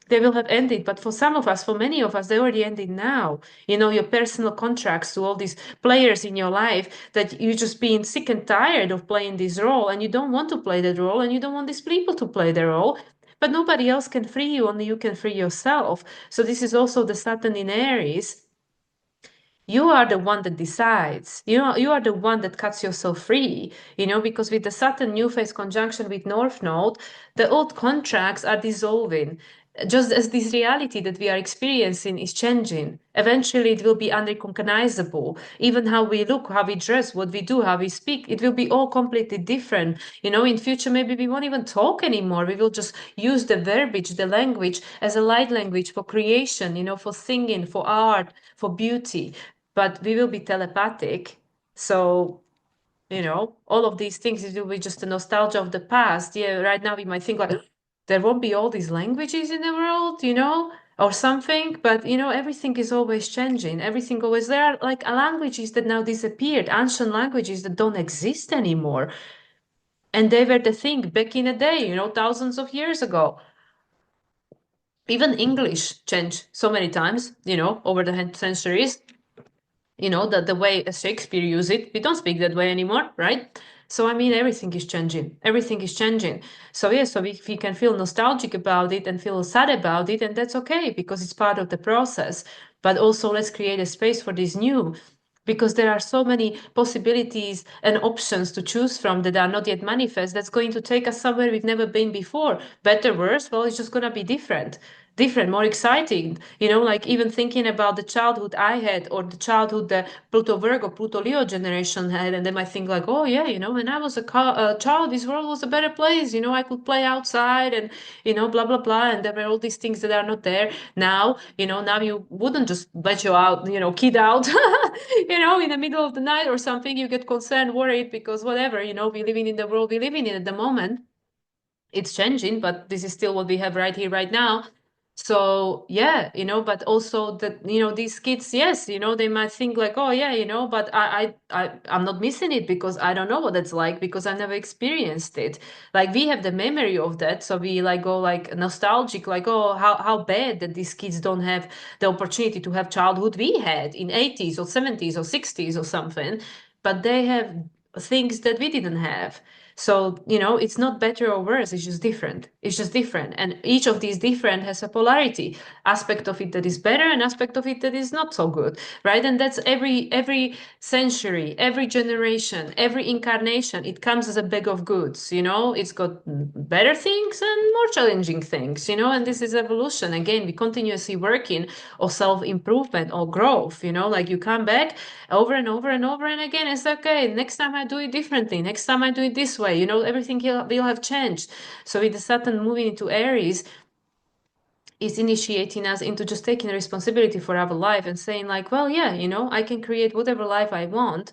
They will have ended, but for some of us, for many of us, they already ended now. Your personal contracts to all these players in your life, that you just being sick and tired of playing this role, and you don't want to play that role, and you don't want these people to play the role. But nobody else can free you, only you can free yourself. So this is also the Saturn in Aries. You are the one that decides. You are the one that cuts yourself free, because with the Saturn new phase conjunction with North Node, the old contracts are dissolving. Just as this reality that we are experiencing is changing, eventually it will be unrecognizable. Even how we look, how we dress, what we do, how we speak, it will be all completely different. In future, maybe we won't even talk anymore. We will just use the verbiage, the language as a light language for creation, for singing, for art, for beauty. But we will be telepathic. So, all of these things, it will be just a nostalgia of the past. Yeah, right now we might think like, there won't be all these languages in the world, or something. But, everything is always changing. Everything always, there are like languages that now disappeared, ancient languages that don't exist anymore. And they were the thing back in the day, thousands of years ago. Even English changed so many times, over the centuries. The way Shakespeare used it, we don't speak that way anymore, right? So I mean, everything is changing. Everything is changing. So yeah, so we can feel nostalgic about it and feel sad about it, and that's okay, because it's part of the process. But also, let's create a space for this new, because there are so many possibilities and options to choose from that are not yet manifest. That's going to take us somewhere we've never been before. Better, worse, well, it's just going to be different. different, more exciting. Like even thinking about the childhood I had or the childhood the Pluto Virgo, Pluto Leo generation had, and then I think like, oh yeah, when I was a child, this world was a better place. I could play outside and blah blah blah, and there were all these things that are not there now. Now you wouldn't just let you out, kid out, in the middle of the night or something. You get concerned, worried because whatever, we're living in the world we're living in at the moment. It's changing, but this is still what we have right here, right now. So yeah, but also that, these kids, yes, they might think like, oh yeah, but I'm not missing it because I don't know what it's like because I never experienced it. Like we have the memory of that, so we like go like nostalgic, like, oh, how bad that these kids don't have the opportunity to have childhood we had in 80s or 70s or 60s or something, but they have things that we didn't have. So, it's not better or worse, it's just different. It's just different. And each of these different has a polarity, aspect of it that is better and aspect of it that is not so good, right? And that's every century, every generation, every incarnation, it comes as a bag of goods, it's got better things and more challenging things, and this is evolution. Again, we continuously working or self-improvement or growth, like you come back over and over and over and again. It's okay. Next time I do it differently. Next time I do it this way. Everything will have changed. So with the Saturn moving into Aries, is initiating us into just taking responsibility for our life and saying like, well, yeah, I can create whatever life I want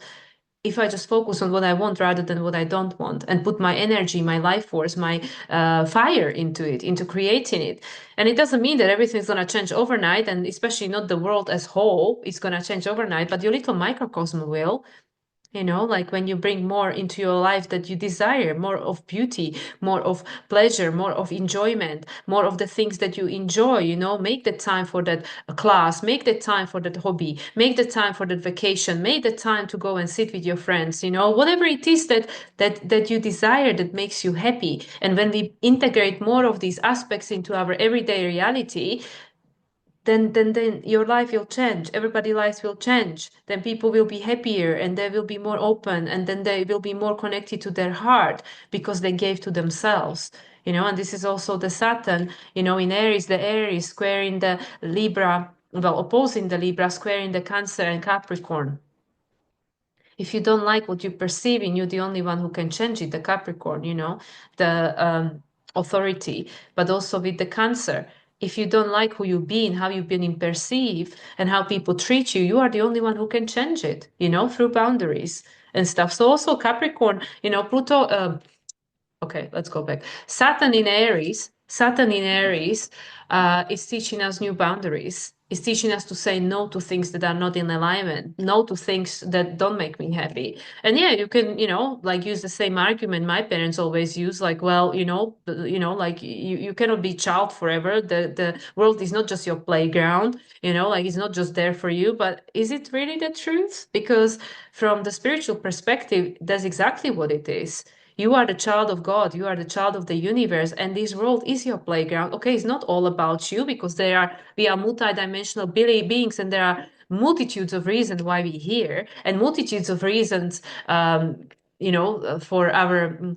if I just focus on what I want rather than what I don't want and put my energy, my life force, my fire into it, into creating it. And it doesn't mean that everything's going to change overnight, and especially not the world as whole is going to change overnight, but your little microcosm will. Like when you bring more into your life that you desire, more of beauty, more of pleasure, more of enjoyment, more of the things that you enjoy, make the time for that class, make the time for that hobby, make the time for that vacation, make the time to go and sit with your friends, whatever it is that you desire that makes you happy. And when we integrate more of these aspects into our everyday reality, then your life will change. Everybody's lives will change. Then people will be happier and they will be more open, and then they will be more connected to their heart because they gave to themselves. And this is also the Saturn, in Aries, the Aries squaring the Libra, well, opposing the Libra, squaring the Cancer and Capricorn. If you don't like what you're perceiving, you're the only one who can change it, the Capricorn, the authority, but also with the Cancer. If you don't like who you've been, how you've been perceived, and how people treat you, you are the only one who can change it, through boundaries and stuff. So also Capricorn, Pluto, okay, let's go back. Saturn in Aries is teaching us new boundaries. It's teaching us to say no to things that are not in alignment, no to things that don't make me happy. And yeah, you can, like use the same argument my parents always use, like, well, like you cannot be child forever. The world is not just your playground, like it's not just there for you. But is it really the truth? Because from the spiritual perspective, that's exactly what it is. You are the child of God. You are the child of the universe, and this world is your playground. Okay, it's not all about you because we are multidimensional beings, and there are multitudes of reasons why we're here, and multitudes of reasons, for our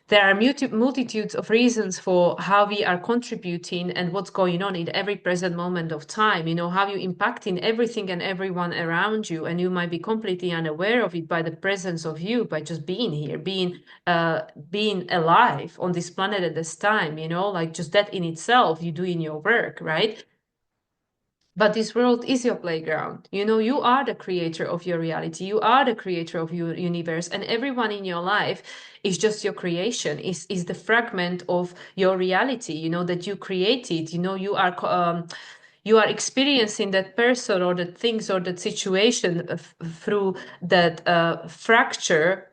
there are multitudes of reasons for how we are contributing and what's going on in every present moment of time. How you impacting everything and everyone around you, and you might be completely unaware of it by the presence of you, by just being here, being alive on this planet at this time. Like just that in itself, you doing your work, right? But this world is your playground. You are the creator of your reality. You are the creator of your universe, and everyone in your life is just your creation. Is the fragment of your reality. That you created. You are experiencing that person or that things or that situation through that fractal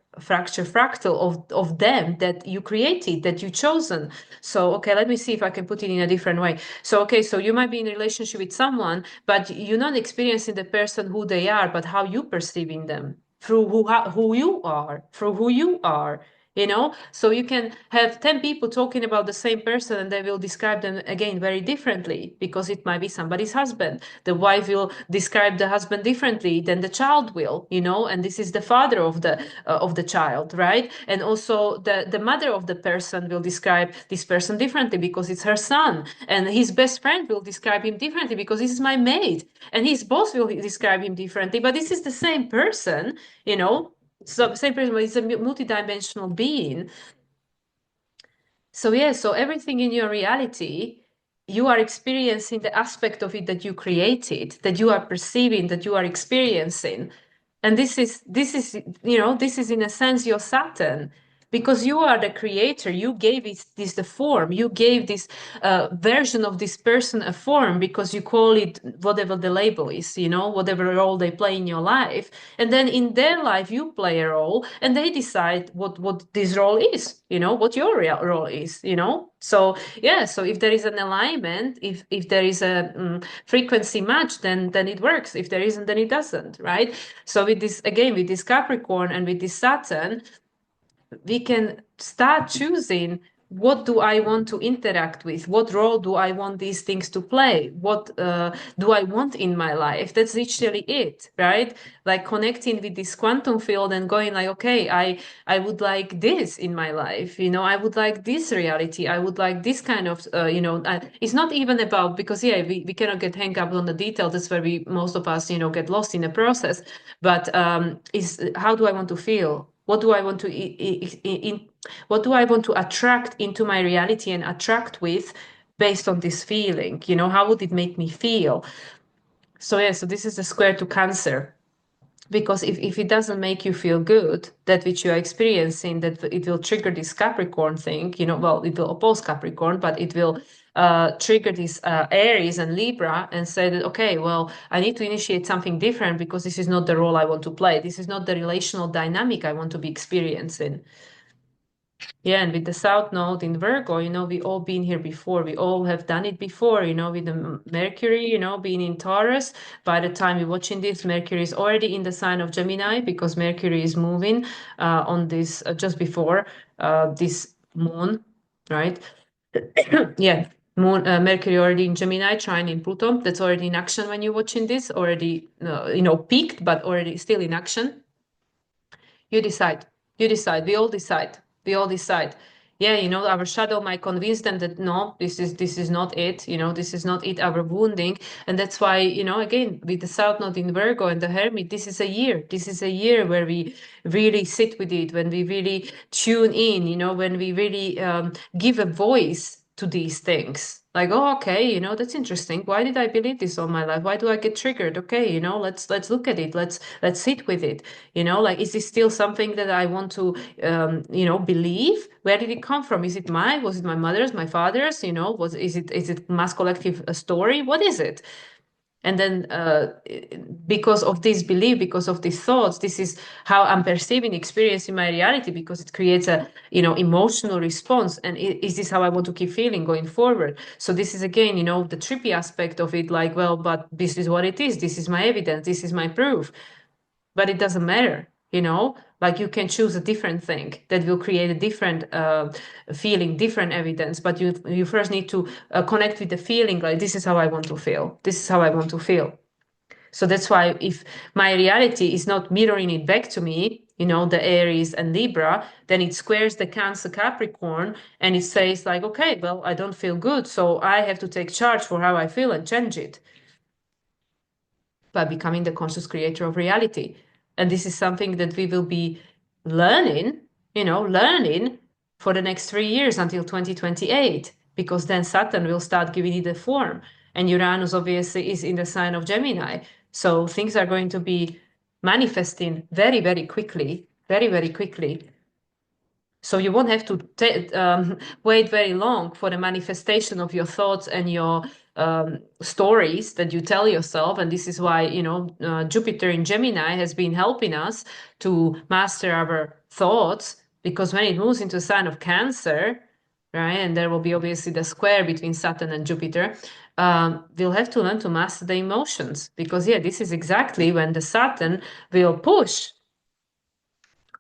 of them that you created, that you chosen. So okay, let me see if I can put it in a different way. So okay, so you might be in a relationship with someone, but you're not experiencing the person who they are, but how you perceiving them through who you are, through who you are. So you can have 10 people talking about the same person and they will describe them again very differently, because it might be somebody's husband. The wife will describe the husband differently than the child will, and this is the father of the child, right? And also the mother of the person will describe this person differently because it's her son, and his best friend will describe him differently because this is my mate, and his boss will describe him differently, but this is the same person, so same person, but it's a multidimensional being. So yeah, so everything in your reality, you are experiencing the aspect of it that you created, that you are perceiving, that you are experiencing. And this is in a sense your Saturn, because you are the creator. You gave this the form. You gave this version of this person a form because you call it whatever the label is, whatever role they play in your life. And then in their life, you play a role, and they decide what this role is, what your real role is, So yeah, so if there is an alignment, if there is a frequency match, then it works. If there isn't, then it doesn't, right? So with this Capricorn and with this Saturn, we can start choosing, what do I want to interact with? What role do I want these things to play? What do I want in my life? That's literally it, right? Like connecting with this quantum field and going like, okay, I would like this in my life. I would like this reality. I would like this kind of, it's not even about, because yeah, we cannot get hung up on the details. That's where most of us, get lost in the process. But is how do I want to feel? What do I want to what do I want to attract into my reality and attract with, based on this feeling? How would it make me feel? So yeah, so this is the square to Cancer. Because if it doesn't make you feel good, that which you are experiencing, that it will trigger this Capricorn thing, well, it will oppose Capricorn, but it will trigger this Aries and Libra, and say that, okay, well, I need to initiate something different because this is not the role I want to play. This is not the relational dynamic I want to be experiencing. Yeah, and with the South Node in Virgo, we all been here before. We all have done it before, with the Mercury, being in Taurus. By the time you're watching this, Mercury is already in the sign of Gemini, because Mercury is moving on this just before this moon, right? Yeah, moon, Mercury already in Gemini, trine in Pluto. That's already in action when you're watching this. Already, peaked, but already still in action. You decide. You decide. We all decide. We all decide. Yeah, our shadow might convince them that no, this is not it. This is not it. Our wounding, and that's why again, with the South Node in Virgo and the Hermit, this is a year. This is a year where we really sit with it, when we really tune in. When we really give a voice to these things. Like, oh, okay, that's interesting. Why did I believe this all my life? Why do I get triggered? Okay, let's look at it. Let's sit with it. Like, is this still something that I want to believe? Where did it come from? Was it my mother's, my father's? Is it mass collective story? What is it? And then because of this belief, because of these thoughts, this is how I'm perceiving experience in my reality, because it creates a emotional response. And is this how I want to keep feeling going forward? So this is again the trippy aspect of it, like, well, but this is what it is, this is my evidence, this is my proof. But it doesn't matter. Like, you can choose a different thing that will create a different feeling, different evidence. But you first need to connect with the feeling, like, this is how I want to feel, this is how I want to feel. So that's why, if my reality is not mirroring it back to me, the Aries and Libra, then it squares the Cancer Capricorn, and it says like, okay, well, I don't feel good, so I have to take charge for how I feel and change it by becoming the conscious creator of reality. And this is something that we will be learning for the next 3 years until 2028, because then Saturn will start giving it a form. And Uranus obviously is in the sign of Gemini. So things are going to be manifesting very, very quickly, very, very quickly. So you won't have to wait very long for the manifestation of your thoughts and your stories that you tell yourself. And this is why, Jupiter in Gemini has been helping us to master our thoughts, because when it moves into a sign of Cancer, right, and there will be obviously the square between Saturn and Jupiter, we'll have to learn to master the emotions, because, yeah, this is exactly when the Saturn will push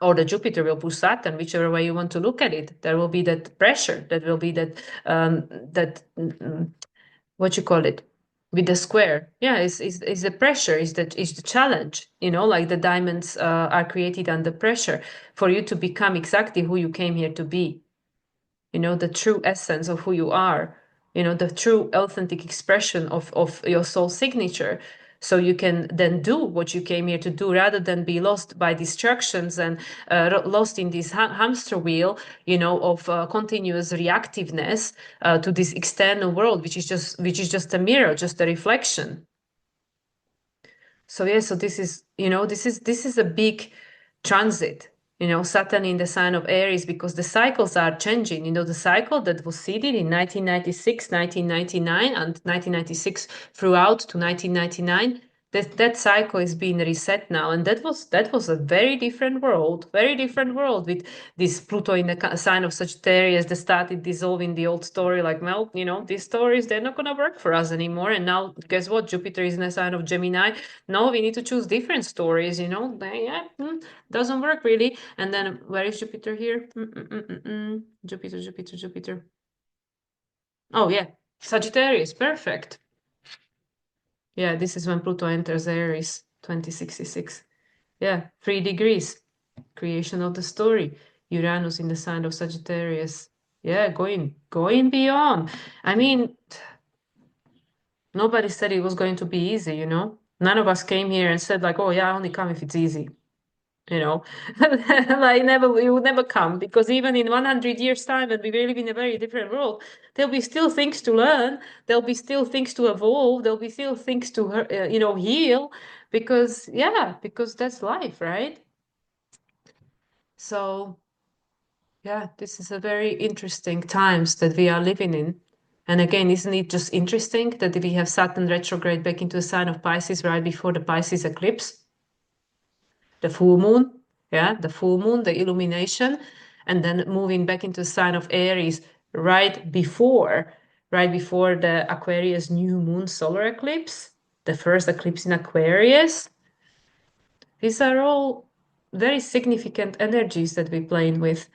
or the Jupiter will push Saturn, whichever way you want to look at it. There will be that pressure. That will be that what you call it, with the square. Yeah, is the pressure, is the challenge. Like the diamonds are created under pressure for you to become exactly who you came here to be. The true essence of who you are, the true authentic expression of your soul signature. So you can then do what you came here to do rather than be lost by distractions and lost in this hamster wheel, of continuous reactiveness to this external world, which is just a mirror, just a reflection. So yeah, so this is a big transit, Saturn in the sign of Aries, because the cycles are changing. The cycle that was seeded in 1996, 1999, and 1996 throughout to 1999, that cycle is being reset now, and that was a very different world with this Pluto in the sign of Sagittarius that started dissolving the old story. Like, well, these stories, they're not gonna work for us anymore. And now, guess what? Jupiter is in the sign of Gemini. No, we need to choose different stories. Yeah, doesn't work really. And then where is Jupiter here? Jupiter, Jupiter, Jupiter. Oh yeah, Sagittarius, perfect. Yeah, this is when Pluto enters Aries, 2066. Yeah, 3 degrees. Creation of the story. Uranus in the sign of Sagittarius. Yeah, going beyond. I mean, nobody said it was going to be easy. None of us came here and said like, oh yeah, I only come if it's easy. Like you would never come, because even in 100 years time, when we live in a very different world, there'll be still things to learn. There'll be still things to evolve. There'll be still things to, heal, because that's life, right? So yeah, this is a very interesting times that we are living in. And again, isn't it just interesting that we have Saturn retrograde back into the sign of Pisces right before the Pisces eclipse? The full moon, yeah, the full moon, the illumination, and then moving back into the sign of Aries right before the Aquarius new moon solar eclipse, the first eclipse in Aquarius. These are all very significant energies that we're playing with.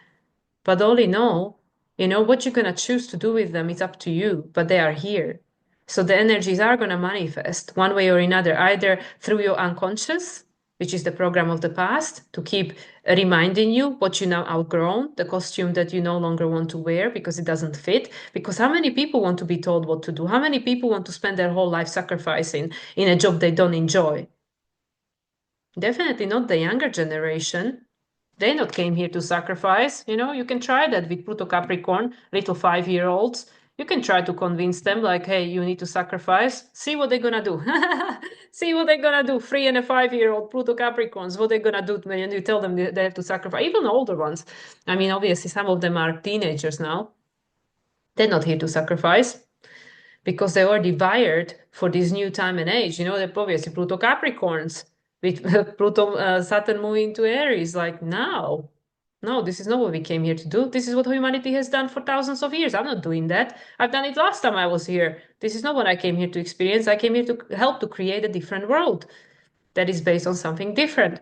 But all in all, what you're going to choose to do with them is up to you, but they are here. So the energies are going to manifest one way or another, either through your unconscious, which is the program of the past, to keep reminding you what you now outgrown, the costume that you no longer want to wear because it doesn't fit. Because how many people want to be told what to do? How many people want to spend their whole life sacrificing in a job they don't enjoy? Definitely not the younger generation. They not came here to sacrifice. You can try that with Pluto Capricorn, little 5-year-olds. You can try to convince them, like, hey, you need to sacrifice. See what they're gonna do. See what they're gonna do. 3 and a 5-year-old Pluto Capricorns, what they're gonna do when you tell them they have to sacrifice. Even older ones. I mean, obviously, some of them are teenagers now. They're not here to sacrifice because they're already wired for this new time and age. They're obviously Pluto Capricorns with Pluto Saturn moving to Aries. Like, no, this is not what we came here to do. This is what humanity has done for thousands of years. I'm not doing that. I've done it last time I was here. This is not what I came here to experience. I came here to help to create a different world that is based on something different.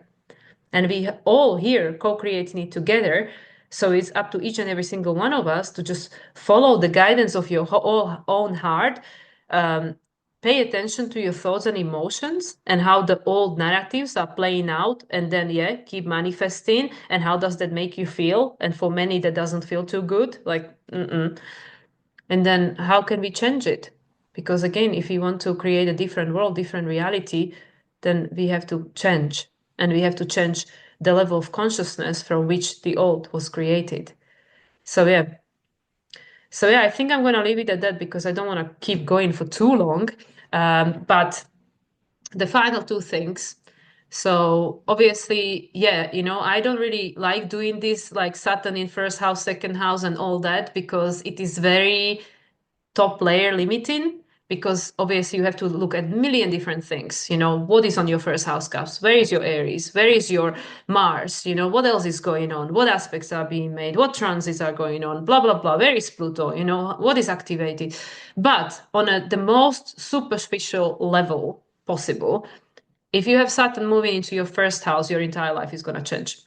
And we all here co-creating it together. So it's up to each and every single one of us to just follow the guidance of your own heart. Pay attention to your thoughts and emotions and how the old narratives are playing out, and then keep manifesting. And how does that make you feel? And for many, that doesn't feel too good. Like, and then how can we change it? Because again, if we want to create a different world, different reality, then we have to change. And we have to change the level of consciousness from which the old was created. So yeah. So yeah, I think I'm going to leave it at that because I don't want to keep going for too long. But the final two things. So obviously, I don't really like doing this like Saturn in first house, second house, and all that, because it is very top layer limiting, because obviously you have to look at a million different things. What is on your first house cups? Where is your Aries? Where is your Mars? What else is going on? What aspects are being made? What transits are going on? Blah, blah, blah. Where is Pluto? What is activated? But on the most superficial level possible, If you have Saturn moving into your first house, your entire life is going to change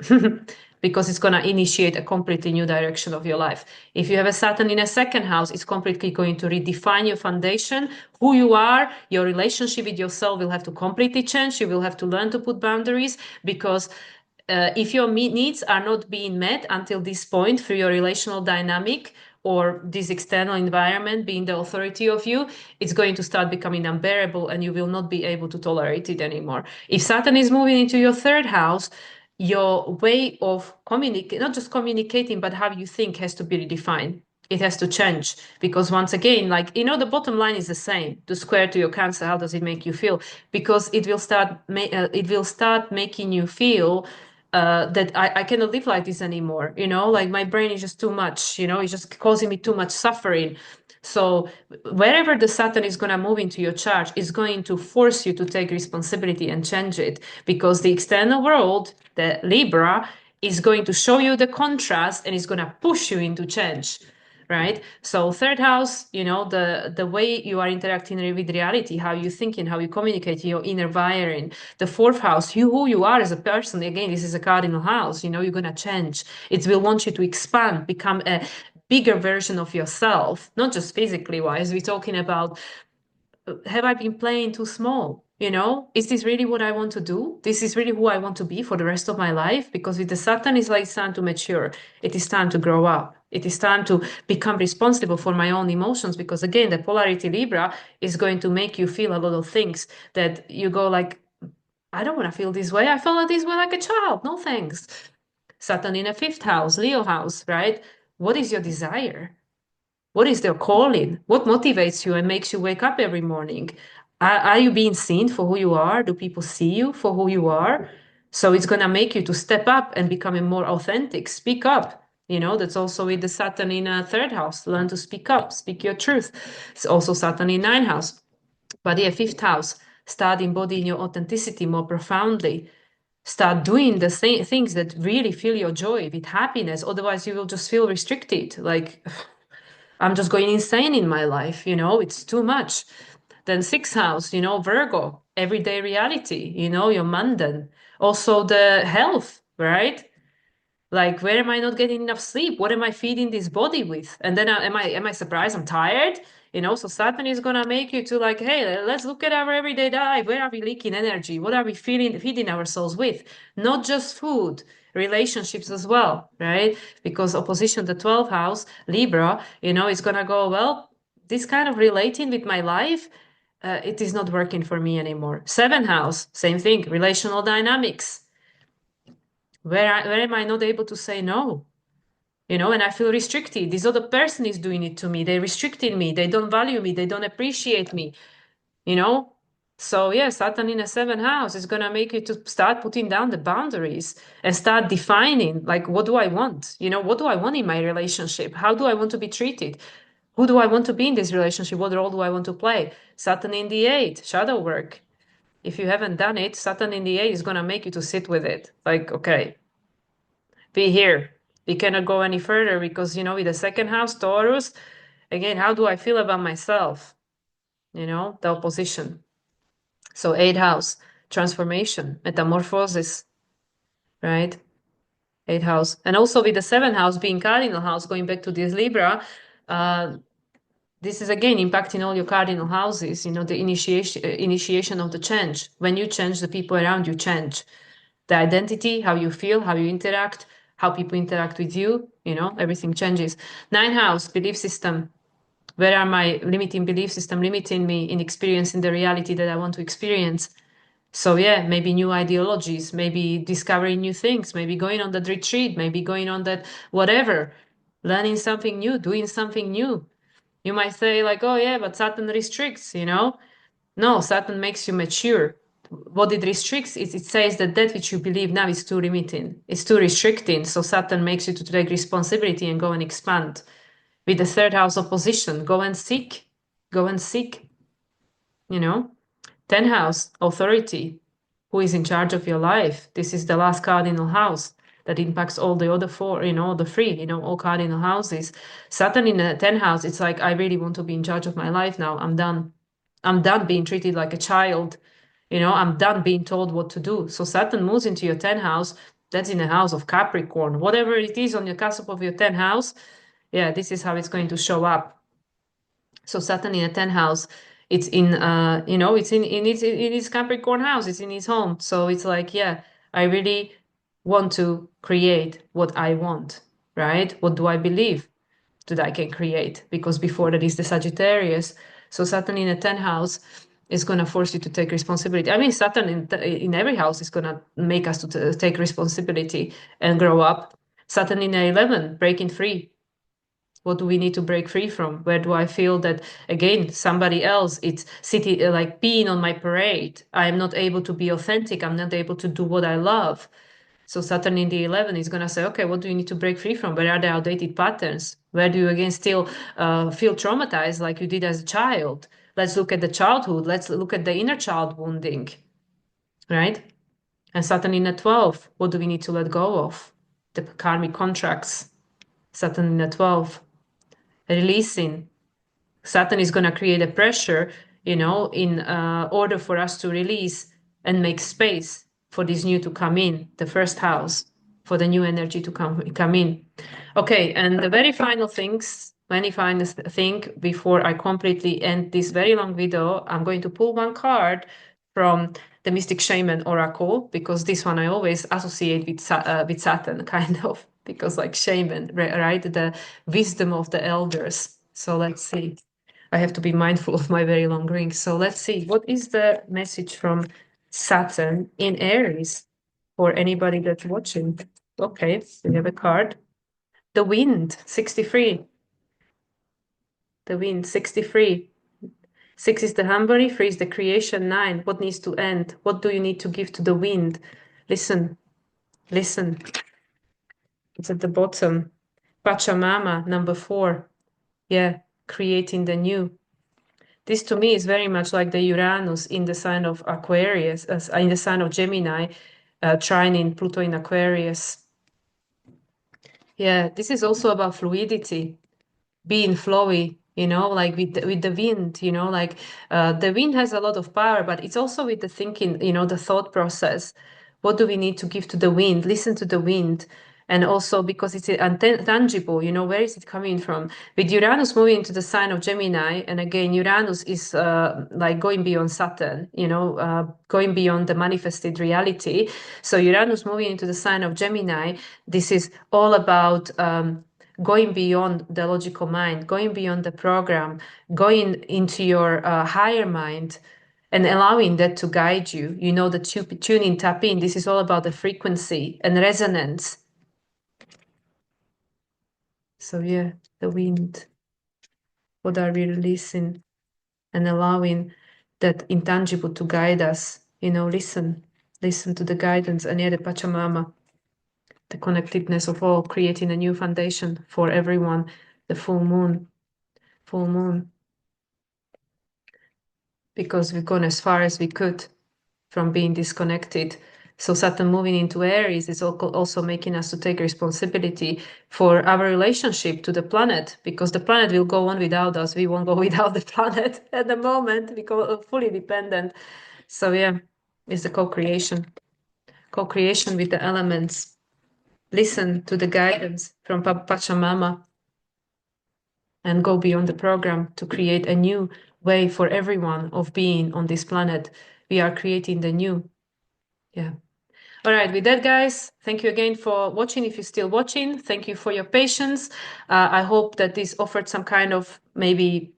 because it's going to initiate a completely new direction of your life. If you have a Saturn in a second house, it's completely going to redefine your foundation, who you are, your relationship with yourself will have to completely change. You will have to learn to put boundaries because if your needs are not being met until this point through your relational dynamic or this external environment being the authority of you, it's going to start becoming unbearable and you will not be able to tolerate it anymore. If Saturn is moving into your third house, your way of communicating, not just communicating, but how you think has to be redefined. It has to change because once again, like, the bottom line is the same. The square to your Cancer, how does it make you feel? Because it will start making you feel that I cannot live like this anymore. Like my brain is just too much, it's just causing me too much suffering. So wherever the Saturn is going to move into your chart is going to force you to take responsibility and change it because the external world, the Libra, is going to show you the contrast and is going to push you into change. Right. So third house, the way you are interacting with reality, how you thinking, how you communicate, your inner wiring. The fourth house, who you are as a person. Again, this is a cardinal house. You're going to change. It will want you to expand, become a bigger version of yourself, not just physically wise. We're talking about, have I been playing too small? Is this really what I want to do? This is really who I want to be for the rest of my life? Because with the Saturn, it's time to mature. It is time to grow up. It is time to become responsible for my own emotions. Because again, the polarity Libra is going to make you feel a lot of things that you go like, I don't want to feel this way. I felt this way like a child. No thanks. Saturn in a fifth house, Leo house, right? What is your desire? What is their calling? What motivates you and makes you wake up every morning? Are you being seen for who you are? Do people see you for who you are? So it's going to make you to step up and becoming more authentic. Speak up. That's also with the Saturn in a third house. Learn to speak up, speak your truth. It's also Saturn in ninth house. But yeah, fifth house, start embodying your authenticity more profoundly. Start doing the things that really fill your joy with happiness. Otherwise, you will just feel restricted. Like, I'm just going insane in my life, it's too much. Then sixth house, Virgo, everyday reality, your mundane. Also the health, right? Like, where am I not getting enough sleep? What am I feeding this body with? And then am I surprised I'm tired? So Saturn is gonna make you to like, hey, let's look at our everyday life. Where are we leaking energy? What are we feeding ourselves with? Not just food, relationships as well, right? Because opposition the 12th house, Libra, is gonna go, well, this kind of relating with my life, it is not working for me anymore. Seventh house, same thing, relational dynamics. Where am I not able to say no? And I feel restricted. This other person is doing it to me. They restricted me. They don't value me. They don't appreciate me. You know? So yeah, Saturn in a seventh house is gonna make you to start putting down the boundaries and start defining like what do I want? What do I want in my relationship? How do I want to be treated? Who do I want to be in this relationship? What role do I want to play? Saturn in the eighth, shadow work. If you haven't done it, Saturn in the eighth is gonna make you to sit with it. Like, okay, be here. We cannot go any further because, with the second house, Taurus, again, how do I feel about myself? The opposition. So, eighth house, transformation, metamorphosis, right? Eighth house. And also with the seventh house being cardinal house, going back to this Libra, this is again impacting all your cardinal houses, the initiation of the change. When you change, the people around you change. The identity, how you feel, how you interact, how people interact with you, everything changes. Ninth house, belief system. Where are my limiting belief system limiting me in experiencing the reality that I want to experience? So yeah, maybe new ideologies, maybe discovering new things, maybe going on that retreat, maybe going on that whatever, learning something new, doing something new. You might say like, oh yeah, but Saturn restricts, No, Saturn makes you mature. What it restricts is it says that which you believe now is too limiting, it's too restricting. So Saturn makes you to take responsibility and go and expand. With the third house opposition, go and seek, go and seek, 10th house, authority. Who is in charge of your life? This is the last cardinal house that impacts all the other four, the three, all cardinal houses. Saturn in the 10th house, it's like, I really want to be in charge of my life now. I'm done. I'm done being treated like a child. I'm done being told what to do. So Saturn moves into your 10th house. That's in the house of Capricorn. Whatever it is on your cusp of your 10th house, yeah, this is how it's going to show up. So Saturn in a 10th house, it's in it's in his Capricorn house, it's in his home. So it's like, yeah, I really want to create what I want, right? What do I believe that I can create? Because before that is the Sagittarius. So Saturn in a 10th house is going to force you to take responsibility. I mean, Saturn in every house is going to make us to take responsibility and grow up. Saturn in a 11, breaking free. What do we need to break free from? Where do I feel that, again, somebody else, it's city like being on my parade? I am not able to be authentic. I'm not able to do what I love. So Saturn in the 11 is going to say, okay, what do you need to break free from? Where are the outdated patterns? Where do you again still feel traumatized like you did as a child? Let's look at the childhood. Let's look at the inner child wounding, right? And Saturn in the 12, what do we need to let go of? The karmic contracts. Saturn in the 12, releasing. Saturn is going to create a pressure, in order for us to release and make space for this new to come in, the first house, for the new energy to come in. Okay, and the very final thing before I completely end this very long video, I'm going to pull one card from the Mystic Shaman Oracle, because this one I always associate with Saturn, kind of, because like shaman, right? The wisdom of the elders. So let's see. I have to be mindful of my very long ring. So let's see. What is the message from Saturn in Aries for anybody that's watching? Okay, we have a card. The Wind, 63. The Wind, 63. 6 is the Hambari, 3 is the creation, 9. What needs to end? What do you need to give to the wind? Listen, listen. It's at the bottom. Pachamama, number 4. Yeah, creating the new. This to me is very much like the Uranus in the sign of Aquarius, in the sign of Gemini, trining Pluto in Aquarius. Yeah, this is also about fluidity, being flowy, like with the wind, like the wind has a lot of power, but it's also with the thinking, the thought process. What do we need to give to the wind? Listen to the wind. And also because it's intangible, where is it coming from? With Uranus moving into the sign of Gemini, and again, Uranus is like going beyond Saturn, going beyond the manifested reality. So Uranus moving into the sign of Gemini, this is all about going beyond the logical mind, going beyond the program, going into your higher mind and allowing that to guide you. The tune in, tap in. This is all about the frequency and resonance. So yeah, the wind. What are we releasing and allowing that intangible to guide us? Listen to the guidance. And yeah, the Pachamama, the connectedness of all, creating a new foundation for everyone. The full moon, because we've gone as far as we could from being disconnected. So Saturn moving into Aries is also making us to take responsibility for our relationship to the planet, because the planet will go on without us. We won't go without the planet at the moment. We go fully dependent. So yeah, it's the co-creation with the elements. Listen to the guidance from Pachamama and go beyond the program to create a new way for everyone of being on this planet. We are creating the new. Yeah. All right, with that, guys, thank you again for watching. If you're still watching, thank you for your patience. I hope that this offered some kind of maybe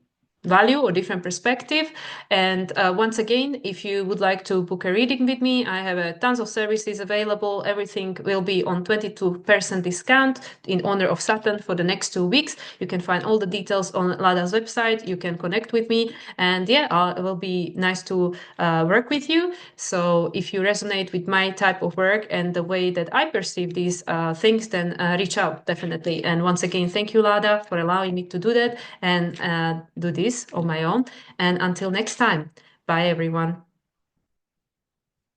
value or different perspective. And once again, if you would like to book a reading with me, I have tons of services available. Everything will be on 22% discount in honor of Saturn for the next 2 weeks. You can find all the details on Lada's website. You can connect with me. And yeah, it will be nice to work with you. So if you resonate with my type of work and the way that I perceive these things, then reach out, definitely. And once again, thank you, Lada, for allowing me to do that and do this on my own. And until next time, bye, everyone.